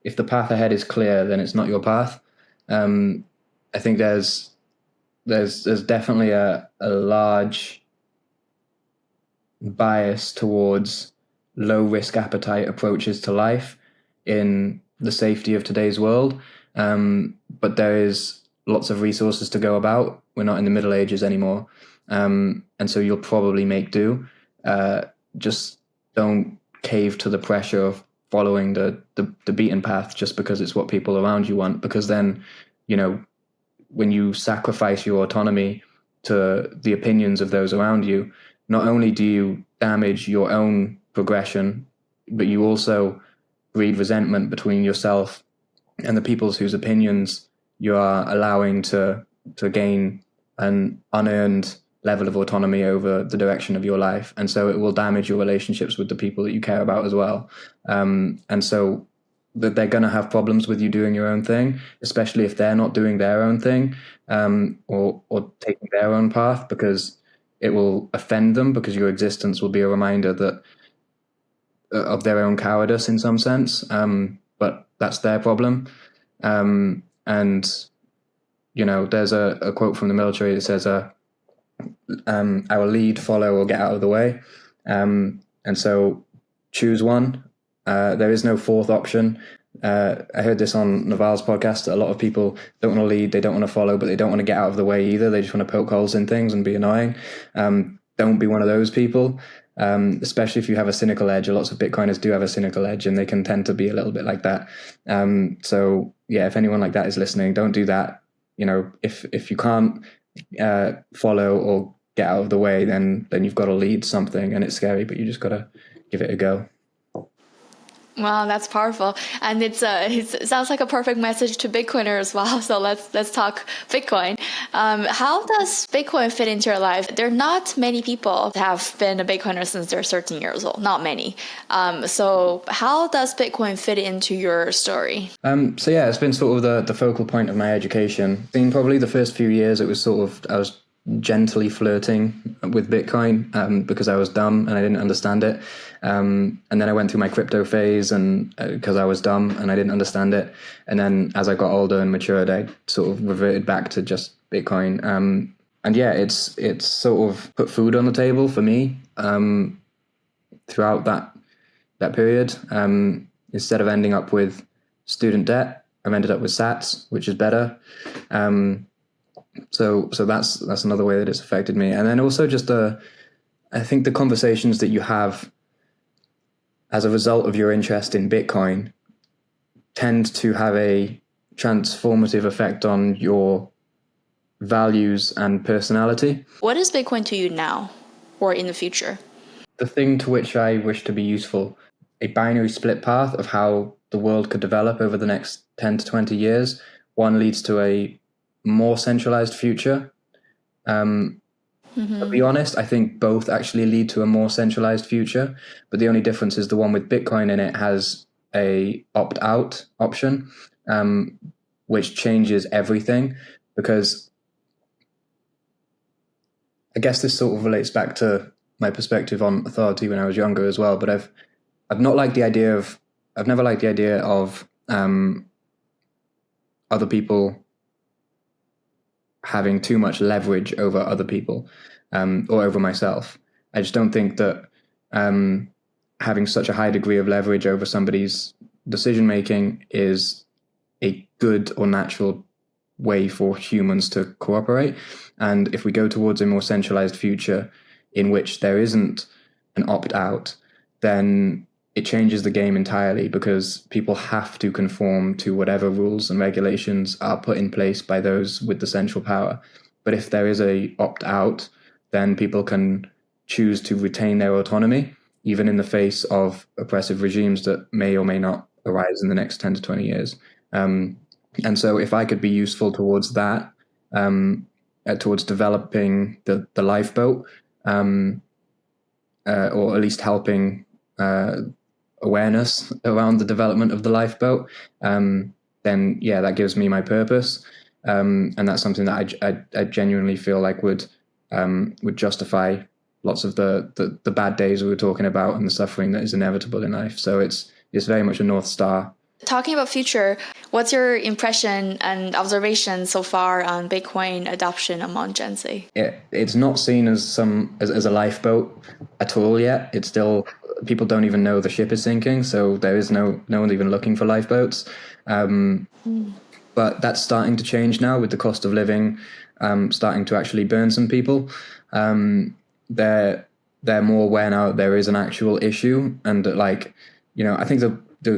if the path ahead is clear, then it's not your path. I think there's definitely a large bias towards low risk appetite approaches to life in the safety of today's world. But there is lots of resources to go about. We're not in the Middle Ages anymore. And so you'll probably make do. Just don't cave to the pressure of following the beaten path just because it's what people around you want, because then, when you sacrifice your autonomy to the opinions of those around you, not only do you damage your own progression, but you also breed resentment between yourself and the people whose opinions you are allowing to gain an unearned level of autonomy over the direction of your life. And so it will damage your relationships with the people that you care about as well. And so that they're going to have problems with you doing your own thing, especially if they're not doing their own thing, or taking their own path, because it will offend them, because your existence will be a reminder that of their own cowardice in some sense. But that's their problem. And, you know, there's a quote from the military that says, I will lead, follow, or get out of the way. And so choose one. There is no fourth option. I heard this on Naval's podcast, that a lot of people don't want to lead, they don't want to follow, but they don't want to get out of the way either. They just want to poke holes in things and be annoying. Don't be one of those people, especially if you have a cynical edge. Lots of Bitcoiners do have a cynical edge, and they can tend to be a little bit like that. So yeah, if anyone like that is listening, don't do that. You know, if you can't follow or get out of the way, then you've got to lead something, and it's scary, but you just got to give it a go. Wow, that's powerful, and it sounds like a perfect message to Bitcoiners as well. So let's talk Bitcoin. How does Bitcoin fit into your life? There are not many people that have been a Bitcoiner since they're 13 years old. Not many. So how does Bitcoin fit into your story? So yeah, it's been sort of the focal point of my education. In probably the first few years, it was sort of, I was gently flirting with Bitcoin because I was dumb and I didn't understand it. And then I went through my crypto phase, and because I was dumb and I didn't understand it. And then as I got older and matured, I sort of reverted back to just Bitcoin. And yeah, it's sort of put food on the table for me throughout that period. Instead of ending up with student debt, I've ended up with SATs, which is better. So that's another way that it's affected me. And then also just I think the conversations that you have as a result of your interest in Bitcoin tend to have a transformative effect on your values and personality. What is Bitcoin to you now or in the future? The thing to which I wish to be useful, a binary split path of how the world could develop over the next 10 to 20 years. One leads to a more centralized future. To be honest, I think both actually lead to a more centralized future, but the only difference is the one with Bitcoin in it has a opt-out option, which changes everything, because I guess this sort of relates back to my perspective on authority when I was younger as well. But I've never liked the idea of other people having too much leverage over other people, or over myself. I just don't think that having such a high degree of leverage over somebody's decision making is a good or natural way for humans to cooperate. And if we go towards a more centralized future in which there isn't an opt-out, then it changes the game entirely, because people have to conform to whatever rules and regulations are put in place by those with the central power. But if there is a opt-out, then people can choose to retain their autonomy, even in the face of oppressive regimes that may or may not arise in the next 10 to 20 years. And so if I could be useful towards that, towards developing the lifeboat, or at least helping awareness around the development of the lifeboat, then yeah, that gives me my purpose, and that's something that I genuinely feel like would justify lots of the bad days we were talking about and the suffering that is inevitable in life. So it's very much a North Star. Talking about future, what's your impression and observation so far on Bitcoin adoption among Gen Z? It's not seen as a lifeboat at all yet. It's still, people don't even know the ship is sinking, so there is no one even looking for lifeboats. But that's starting to change now, with the cost of living starting to actually burn some people. They're more aware now that there is an actual issue, and that, like, you know, I think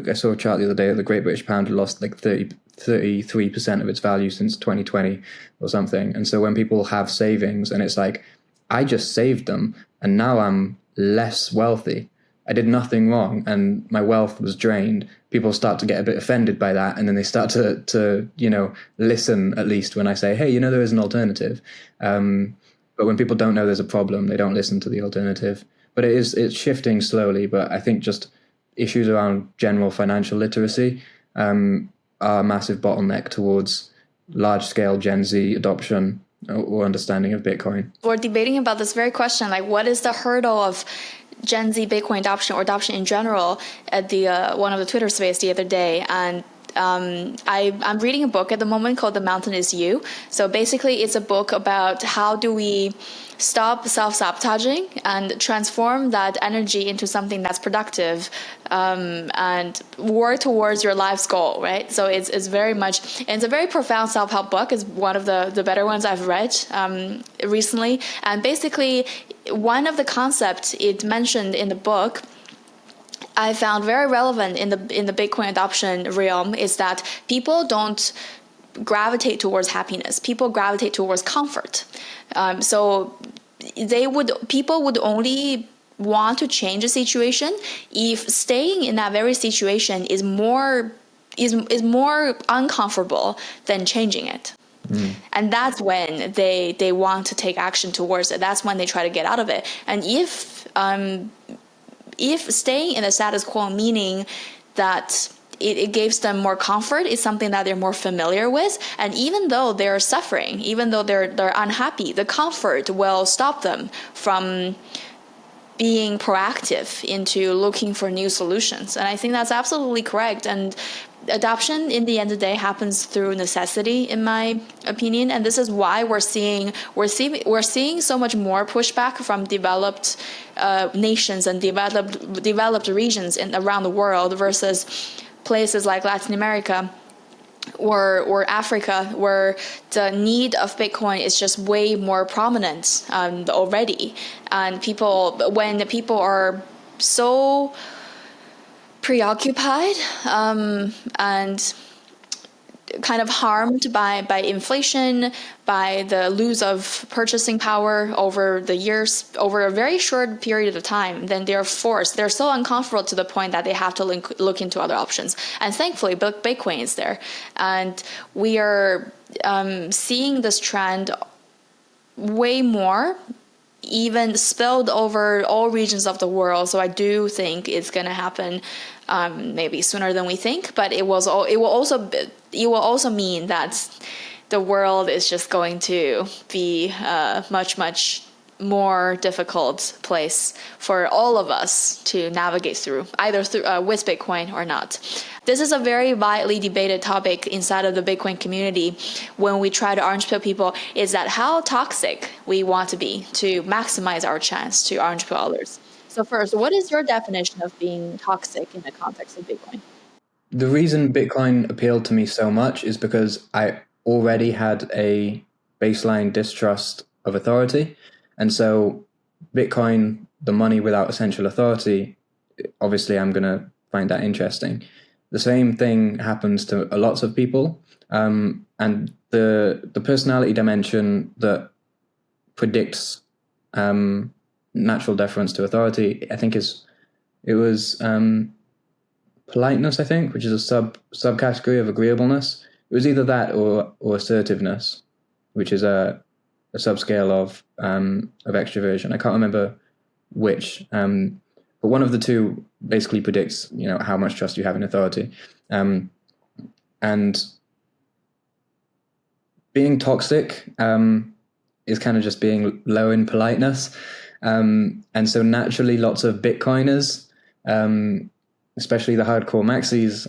I saw a chart the other day that the Great British Pound had lost like 33% of its value since 2020 or something. And so when people have savings, and it's like, I just saved them and now I'm less wealthy, I did nothing wrong and my wealth was drained, people start to get a bit offended by that, and then they start to listen, at least when I say, hey, there is an alternative. But when people don't know there's a problem, they don't listen to the alternative. But it's shifting slowly. But I think just issues around general financial literacy are a massive bottleneck towards large-scale Gen Z adoption or understanding of Bitcoin. We're debating about this very question, like what is the hurdle of Gen Z Bitcoin adoption or adoption in general at the one of the Twitter space the other day. And I'm reading a book at the moment called The Mountain Is You. So basically it's a book about how do we stop self-sabotaging and transform that energy into something that's productive, and work towards your life's goal, right? So it's very much, and it's a very profound self-help book. It's one of the better ones I've read recently. And basically one of the concepts it mentioned in the book I found very relevant in the Bitcoin adoption realm is that people don't gravitate towards happiness. People gravitate towards comfort. So people would only want to change a situation if staying in that very situation is more uncomfortable than changing it. And that's when they want to take action towards it. That's when they try to get out of it. And if staying in the status quo, meaning that it gives them more comfort, is something that they're more familiar with, and even though they're suffering, even though they're unhappy, the comfort will stop them from being proactive into looking for new solutions. And I think that's absolutely correct. And adoption in the end of the day happens through necessity, in my opinion, and this is why we're seeing so much more pushback from developed nations and developed regions around the world versus places like Latin America or Africa, where the need of Bitcoin is just way more prominent already. And when the people are so preoccupied and kind of harmed by inflation, by the loss of purchasing power over the years, over a very short period of time, then they're so uncomfortable to the point that they have to look into other options. And thankfully, Bitcoin is there. And we are seeing this trend way more, even spilled over all regions of the world. So I do think it's going to happen maybe sooner than we think, but it will also mean that the world is just going to be a much more difficult place for all of us to navigate through, either with Bitcoin or not. This is a very widely debated topic inside of the Bitcoin community when we try to orange pill people, is that how toxic we want to be to maximize our chance to orange pill others. So first, what is your definition of being toxic in the context of Bitcoin? The reason Bitcoin appealed to me so much is because I already had a baseline distrust of authority. And so Bitcoin, the money without essential authority, obviously I'm going to find that interesting. The same thing happens to lots of people. And the personality dimension that predicts natural deference to authority, I think it was politeness, I think, which is a subcategory of agreeableness. It was either that or assertiveness, which is a subscale of extroversion. I can't remember which, but one of the two basically predicts, how much trust you have in authority. And being toxic is kind of just being low in politeness. And so naturally, lots of Bitcoiners, especially the hardcore maxis,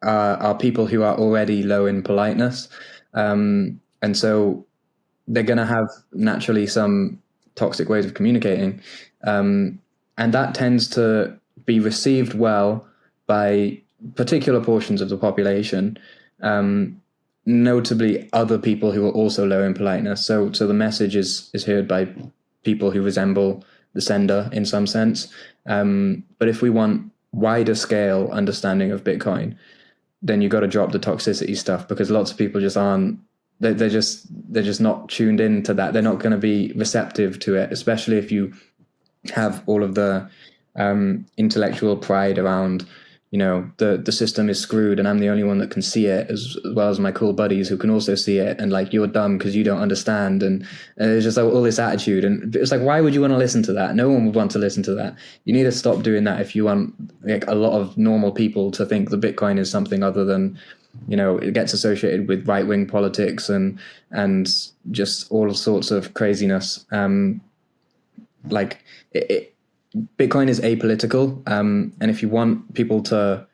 are people who are already low in politeness. And so they're going to have naturally some toxic ways of communicating. And that tends to be received well by particular portions of the population, notably other people who are also low in politeness. So the message is heard by people who resemble the sender in some sense. But if we want wider scale understanding of Bitcoin, then you've got to drop the toxicity stuff, because lots of people just aren't. They're just not tuned into that. They're not going to be receptive to it, especially if you have all of the intellectual pride around, the system is screwed and I'm the only one that can see it, as well as my cool buddies who can also see it, and like, you're dumb because you don't understand, and it's just like all this attitude, and it's like, why would you want to listen to that? No one would want to listen to that. You need to stop doing that if you want like a lot of normal people to think that Bitcoin is something other than, it gets associated with right-wing politics and just all sorts of craziness. Bitcoin is apolitical, and if you want people to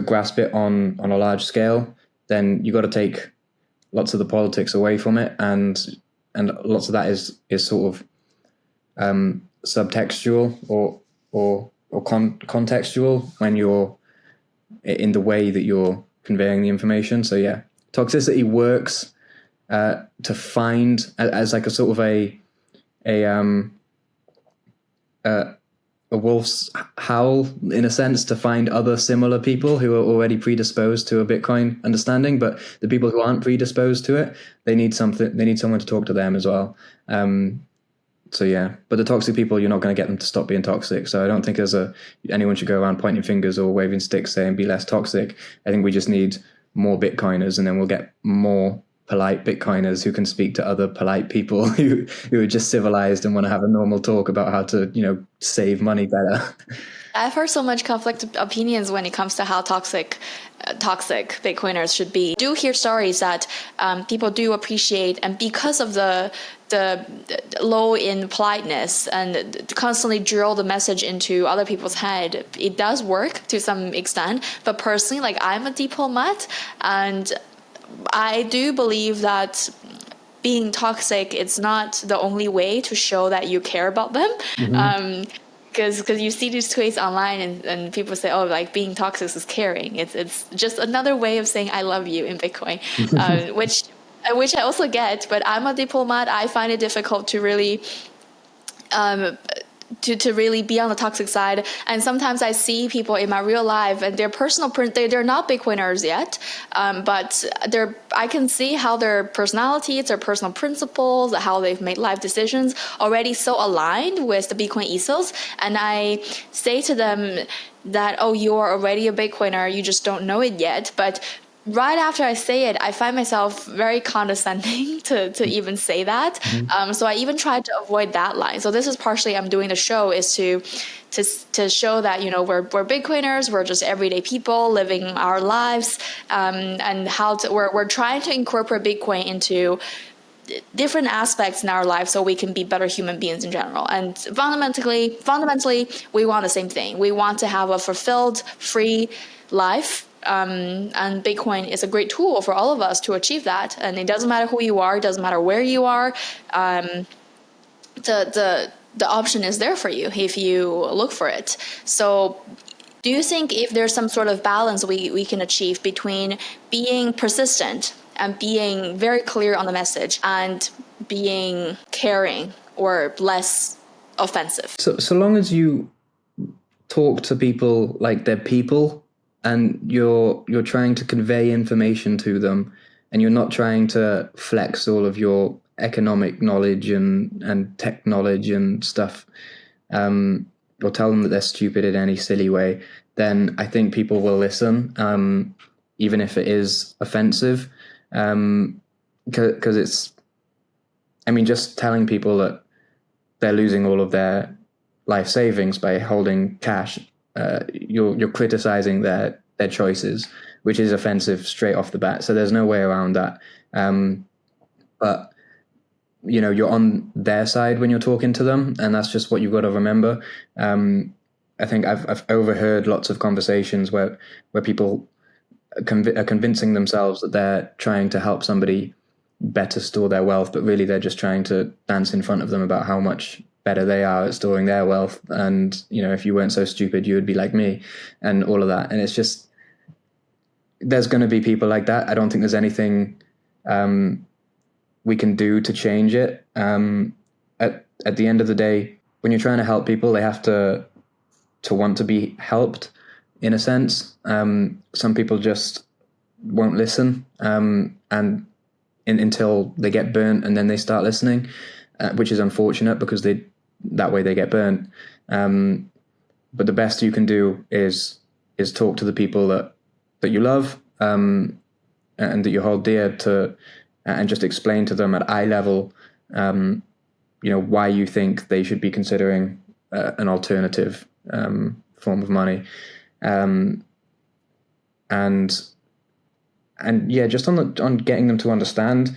grasp it on a large scale, then you got to take lots of the politics away from it, and lots of that is sort of subtextual or contextual when you're in the way that you're conveying the information. So yeah, toxicity works to find as like a sort of a wolf's howl, in a sense, to find other similar people who are already predisposed to a Bitcoin understanding. But the people who aren't predisposed to it, they need someone to talk to them as well. So yeah, but the toxic people, you're not going to get them to stop being toxic. So I don't think anyone should go around pointing fingers or waving sticks saying be less toxic. I think we just need more Bitcoiners, and then we'll get more polite Bitcoiners who can speak to other polite people who are just civilized and want to have a normal talk about how to, save money better. I've heard so much conflicted opinions when it comes to how toxic Bitcoiners should be. I do hear stories that people do appreciate, and because of the low in politeness and constantly drill the message into other people's head, it does work to some extent. But personally, like, I'm a diplomat, and I do believe that being toxic, it's not the only way to show that you care about them. Mm-hmm. Because you see these tweets online and people say, oh, like, being toxic is caring. It's just another way of saying I love you in Bitcoin, which I also get. But I'm a diplomat. I find it difficult to really to really be on the toxic side. And sometimes I see people in my real life and their personal they're not Bitcoiners yet, but I can see how their personalities, their personal principles, how they've made life decisions already so aligned with the Bitcoin ethos. And I say to them that, oh, you are already a Bitcoiner, you just don't know it yet. But right after I say it, I find myself very condescending to even say that. Mm-hmm. So I even tried to avoid that line. So this is partially I'm doing the show is to show that, we're Bitcoiners, we're just everyday people living our lives, and we're trying to incorporate Bitcoin into different aspects in our life so we can be better human beings in general. And fundamentally, we want the same thing. We want to have a fulfilled, free life. And Bitcoin is a great tool for all of us to achieve that. And it doesn't matter who you are, it doesn't matter where you are. The option is there for you if you look for it. So do you think if there's some sort of balance we can achieve between being persistent and being very clear on the message and being caring or less offensive? So long as you talk to people like they're people, and you're trying to convey information to them, and you're not trying to flex all of your economic knowledge and tech knowledge and stuff, or tell them that they're stupid in any silly way, then I think people will listen, even if it is offensive, because just telling people that they're losing all of their life savings by holding cash, you're criticizing their choices, which is offensive straight off the bat. So there's no way around that. But you're on their side when you're talking to them, and that's just what you've got to remember. I think I've overheard lots of conversations where people are convincing themselves that they're trying to help somebody better store their wealth, but really they're just trying to dance in front of them about how much better they are at storing their wealth. And, if you weren't so stupid, you would be like me, and all of that. And it's just, there's going to be people like that. I don't think there's anything we can do to change it. At the end of the day, when you're trying to help people, they have to want to be helped, in a sense. Some people just won't listen, until they get burnt, and then they start listening, which is unfortunate because that way they get burnt. But the best you can do is talk to the people that you love, and that you hold dear to, and just explain to them at eye level, why you think they should be considering an alternative form of money, and yeah, just on getting them to understand.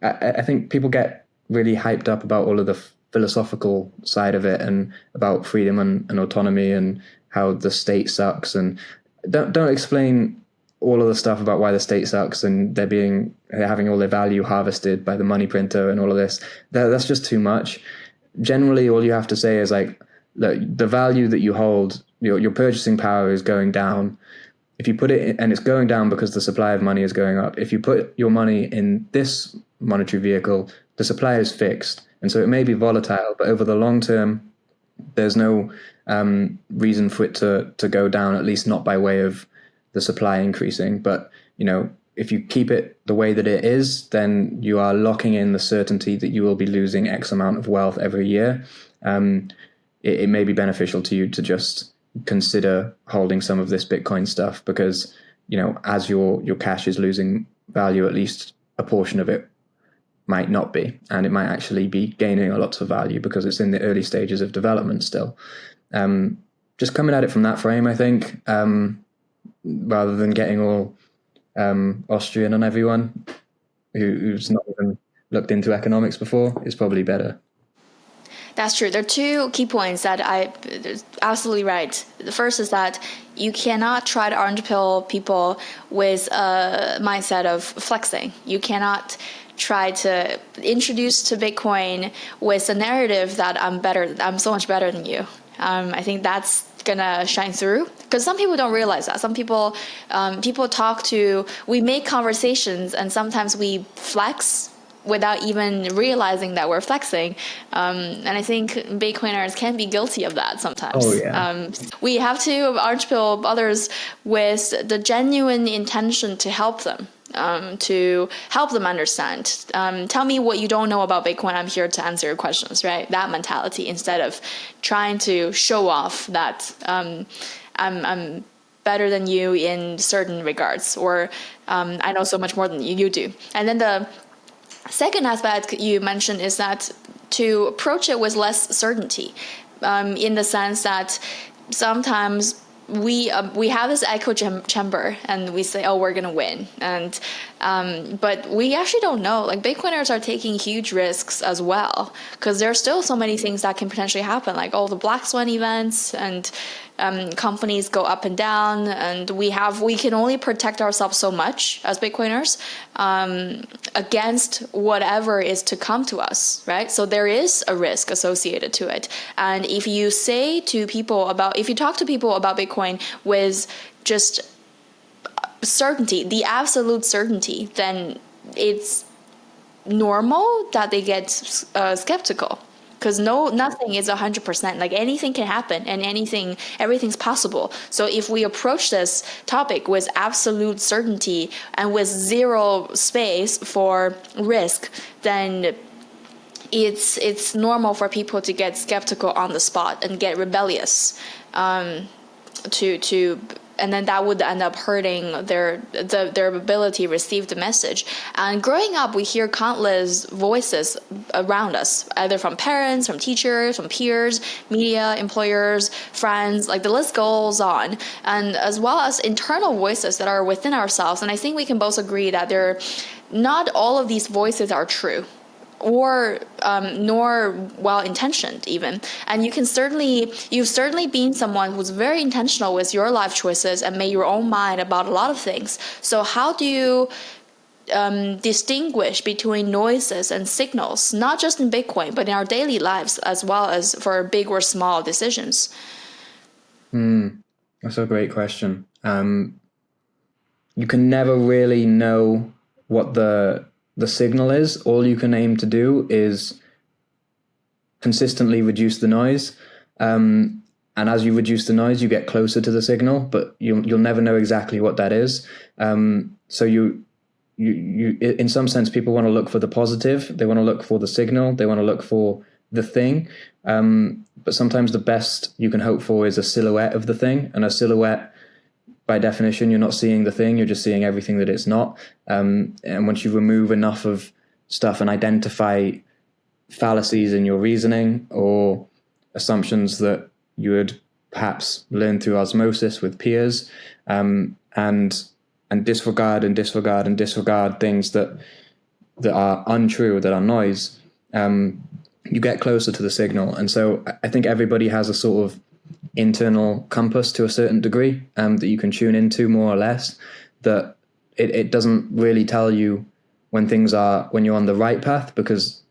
I think people get really hyped up about all of the philosophical side of it and about freedom and autonomy and how the state sucks, and don't explain all of the stuff about why the state sucks and they're having all their value harvested by the money printer and all of this. That's just too much. Generally, all you have to say is like, look, the value that you hold, your purchasing power is going down. If you put it in, and it's going down because the supply of money is going up. If you put your money in this monetary vehicle, the supply is fixed. And so it may be volatile, but over the long term, there's no reason for it to go down, at least not by way of the supply increasing. But, if you keep it the way that it is, then you are locking in the certainty that you will be losing X amount of wealth every year. It may be beneficial to you to just consider holding some of this Bitcoin stuff because, as your cash is losing value, at least a portion of it might not be, and it might actually be gaining a lot of value because it's in the early stages of development still. Just coming at it from that frame, I think, rather than getting all Austrian on everyone who's not even looked into economics before, is probably better. That's true. There are two key points that absolutely right. The first is that you cannot try to orange pill people with a mindset of flexing. You cannot try to introduce to Bitcoin with a narrative that I'm so much better than you. I think that's gonna shine through because some people don't realize that. Some people we make conversations and sometimes we flex without even realizing that we're flexing. And I think Bitcoiners can be guilty of that sometimes. Oh, yeah. We have to orange pill others with the genuine intention to help them. To help them understand. Tell me what you don't know about Bitcoin. I'm here to answer your questions, right? That mentality instead of trying to show off that I'm better than you in certain regards, or I know so much more than you do. And then the second aspect you mentioned is that to approach it with less certainty, in the sense that sometimes we have this echo chamber and we say, oh, we're going to win. And but we actually don't know. Like Bitcoiners are taking huge risks as well because there are still so many things that can potentially happen, like all the black swan events and companies go up and down, and we can only protect ourselves so much as Bitcoiners against whatever is to come to us, right? So there is a risk associated to it. And if you talk to people about Bitcoin with just certainty, the absolute certainty, then it's normal that they get skeptical. Because nothing is 100%. Like anything can happen and everything's possible. So if we approach this topic with absolute certainty and with zero space for risk, then it's normal for people to get skeptical on the spot and get rebellious. And then that would end up hurting their ability to receive the message. And growing up, we hear countless voices around us, either from parents, from teachers, from peers, media, employers, friends, like the list goes on. And as well as internal voices that are within ourselves. And I think we can both agree that not all of these voices are true, or nor well-intentioned even. And you've certainly been someone who's very intentional with your life choices and made your own mind about a lot of things. So how do you distinguish between noises and signals, not just in Bitcoin, but in our daily lives, as well as for big or small decisions? That's a great question. You can never really know what the signal is. All you can aim to do is consistently reduce the noise. And as you reduce the noise, you get closer to the signal, but you'll never know exactly what that is. So you in some sense, people want to look for the positive. They want to look for the signal. They want to look for the thing. But sometimes the best you can hope for is a silhouette of the thing, and a silhouette, by definition, you're not seeing the thing, you're just seeing everything that it's not. And once you remove enough of stuff and identify fallacies in your reasoning or assumptions that you would perhaps learn through osmosis with peers, and disregard things that are untrue, that are noise, you get closer to the signal. And so I think everybody has a sort of internal compass to a certain degree, that you can tune into more or less, that it doesn't really tell you when you're on the right path, because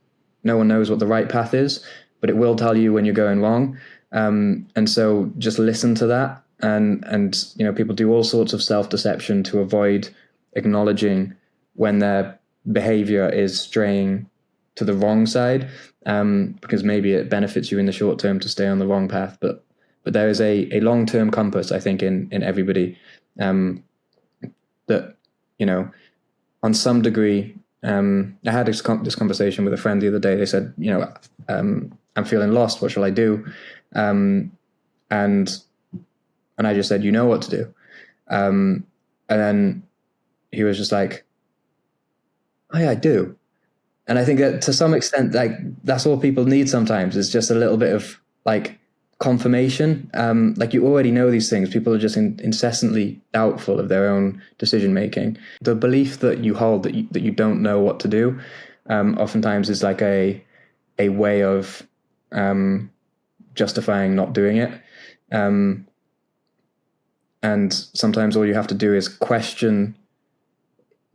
no one knows what the right path is, but it will tell you when you're going wrong. And so just listen to that. And people do all sorts of self-deception to avoid acknowledging when their behavior is straying to the wrong side, because maybe it benefits you in the short term to stay on the wrong path. But there is a long-term compass, I think, in everybody, that, on some degree. I had this conversation with a friend the other day. They said, I'm feeling lost. What shall I do? And I just said, you know what to do. And then he was just like, oh yeah, I do. And I think that to some extent, like, that's all people need sometimes, is just a little bit of like confirmation. Like, you already know these things. People are just incessantly doubtful of their own decision making. The belief that you hold that you don't know what to do, oftentimes is like a way of justifying not doing it. And sometimes all you have to do is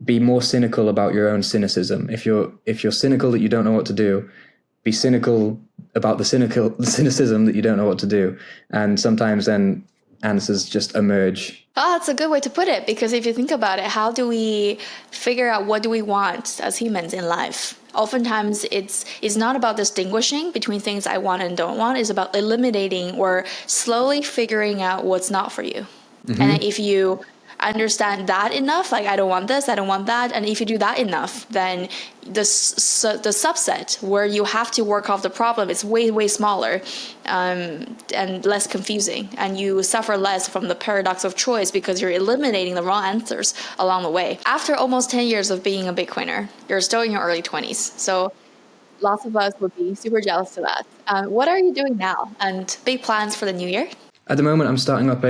be more cynical about your own cynicism. If you're cynical that you don't know what to do, be cynical about the cynicism that you don't know what to do. And sometimes then answers just emerge. Oh, that's a good way to put it, because if you think about it, how do we figure out what do we want as humans in life? Oftentimes it's not about distinguishing between things I want and don't want. It's about eliminating or slowly figuring out what's not for you. Mm-hmm. And if you understand that enough, like, I don't want this, I don't want that, and if you do that enough, then the subset where you have to work off the problem is way smaller, and less confusing, and you suffer less from the paradox of choice because you're eliminating the wrong answers along the way. After almost 10 years of being a Bitcoiner, you're still in your early 20s, so lots of us would be super jealous to that. What are you doing now, and big plans for the new year? At the moment, I'm starting up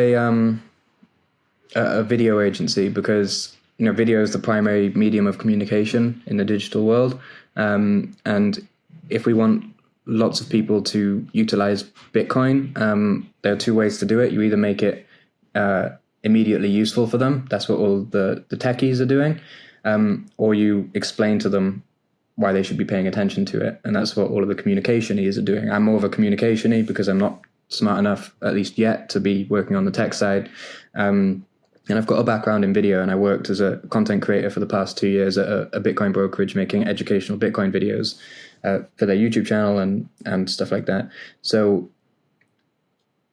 a video agency, because video is the primary medium of communication in the digital world, and if we want lots of people to utilize Bitcoin, there are two ways to do it. You either make it immediately useful for them, that's what all the techies are doing, or you explain to them why they should be paying attention to it, and that's what all of the communication-ies are doing. I'm more of a communication-y because I'm not smart enough, at least yet, to be working on the tech side. And I've got a background in video, and I worked as a content creator for the past 2 years at a Bitcoin brokerage, making educational Bitcoin videos for their YouTube channel and stuff like that. So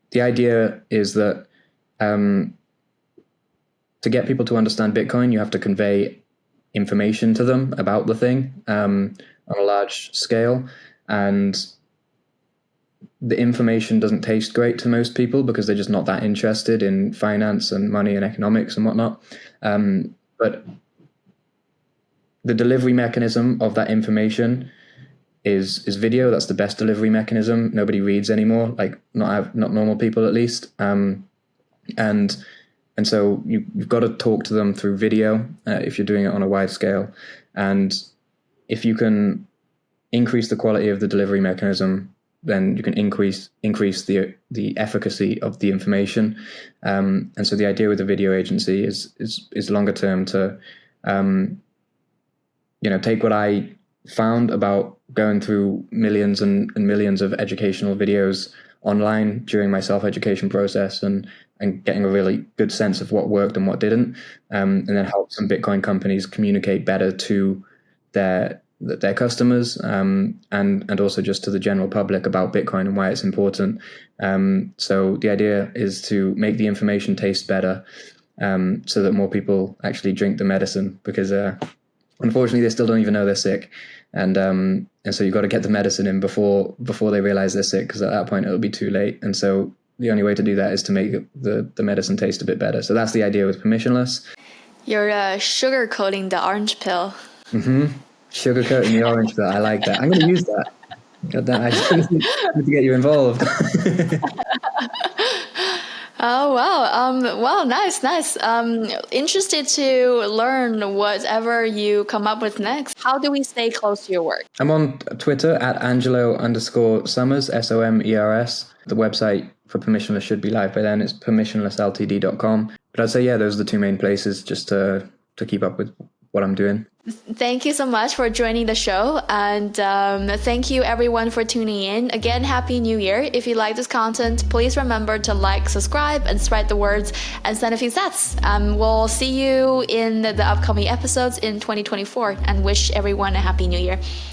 the idea is that to get people to understand Bitcoin, you have to convey information to them about the thing on a large scale. And the information doesn't taste great to most people because they're just not that interested in finance and money and economics and whatnot. But the delivery mechanism of that information is video. That's the best delivery mechanism. Nobody reads anymore, like not normal people at least. And so you've got to talk to them through video if you're doing it on a wide scale. And if you can increase the quality of the delivery mechanism, then you can increase the efficacy of the information. And so the idea with the video agency is longer term to take what I found about going through millions and millions of educational videos online during my self-education process and getting a really good sense of what worked and what didn't, and then help some Bitcoin companies communicate better to their customers, and also just to the general public about Bitcoin and why it's important. So the idea is to make the information taste better, so that more people actually drink the medicine, because unfortunately, they still don't even know they're sick. And so you've got to get the medicine in before they realize they're sick, because at that point it'll be too late. And so the only way to do that is to make the medicine taste a bit better. So that's the idea with permissionless. You're sugarcoating the orange pill. Sugarcoating the orange pill. I like that. I'm going to use that. God damn, I just need to get you involved. Oh, wow. Wow, nice. Interested to learn whatever you come up with next. How do we stay close to your work? I'm on Twitter at Angelo_Somers, SOMERS. The website for Permissionless should be live by then. It's permissionlessltd.com. But I'd say, those are the two main places just to keep up with what I'm doing. Thank you so much for joining the show. And thank you everyone for tuning in. Again, Happy New Year. If you like this content, please remember to like, subscribe, and spread the words, and send a few sats. We'll see you in the upcoming episodes in 2024, and wish everyone a Happy New Year.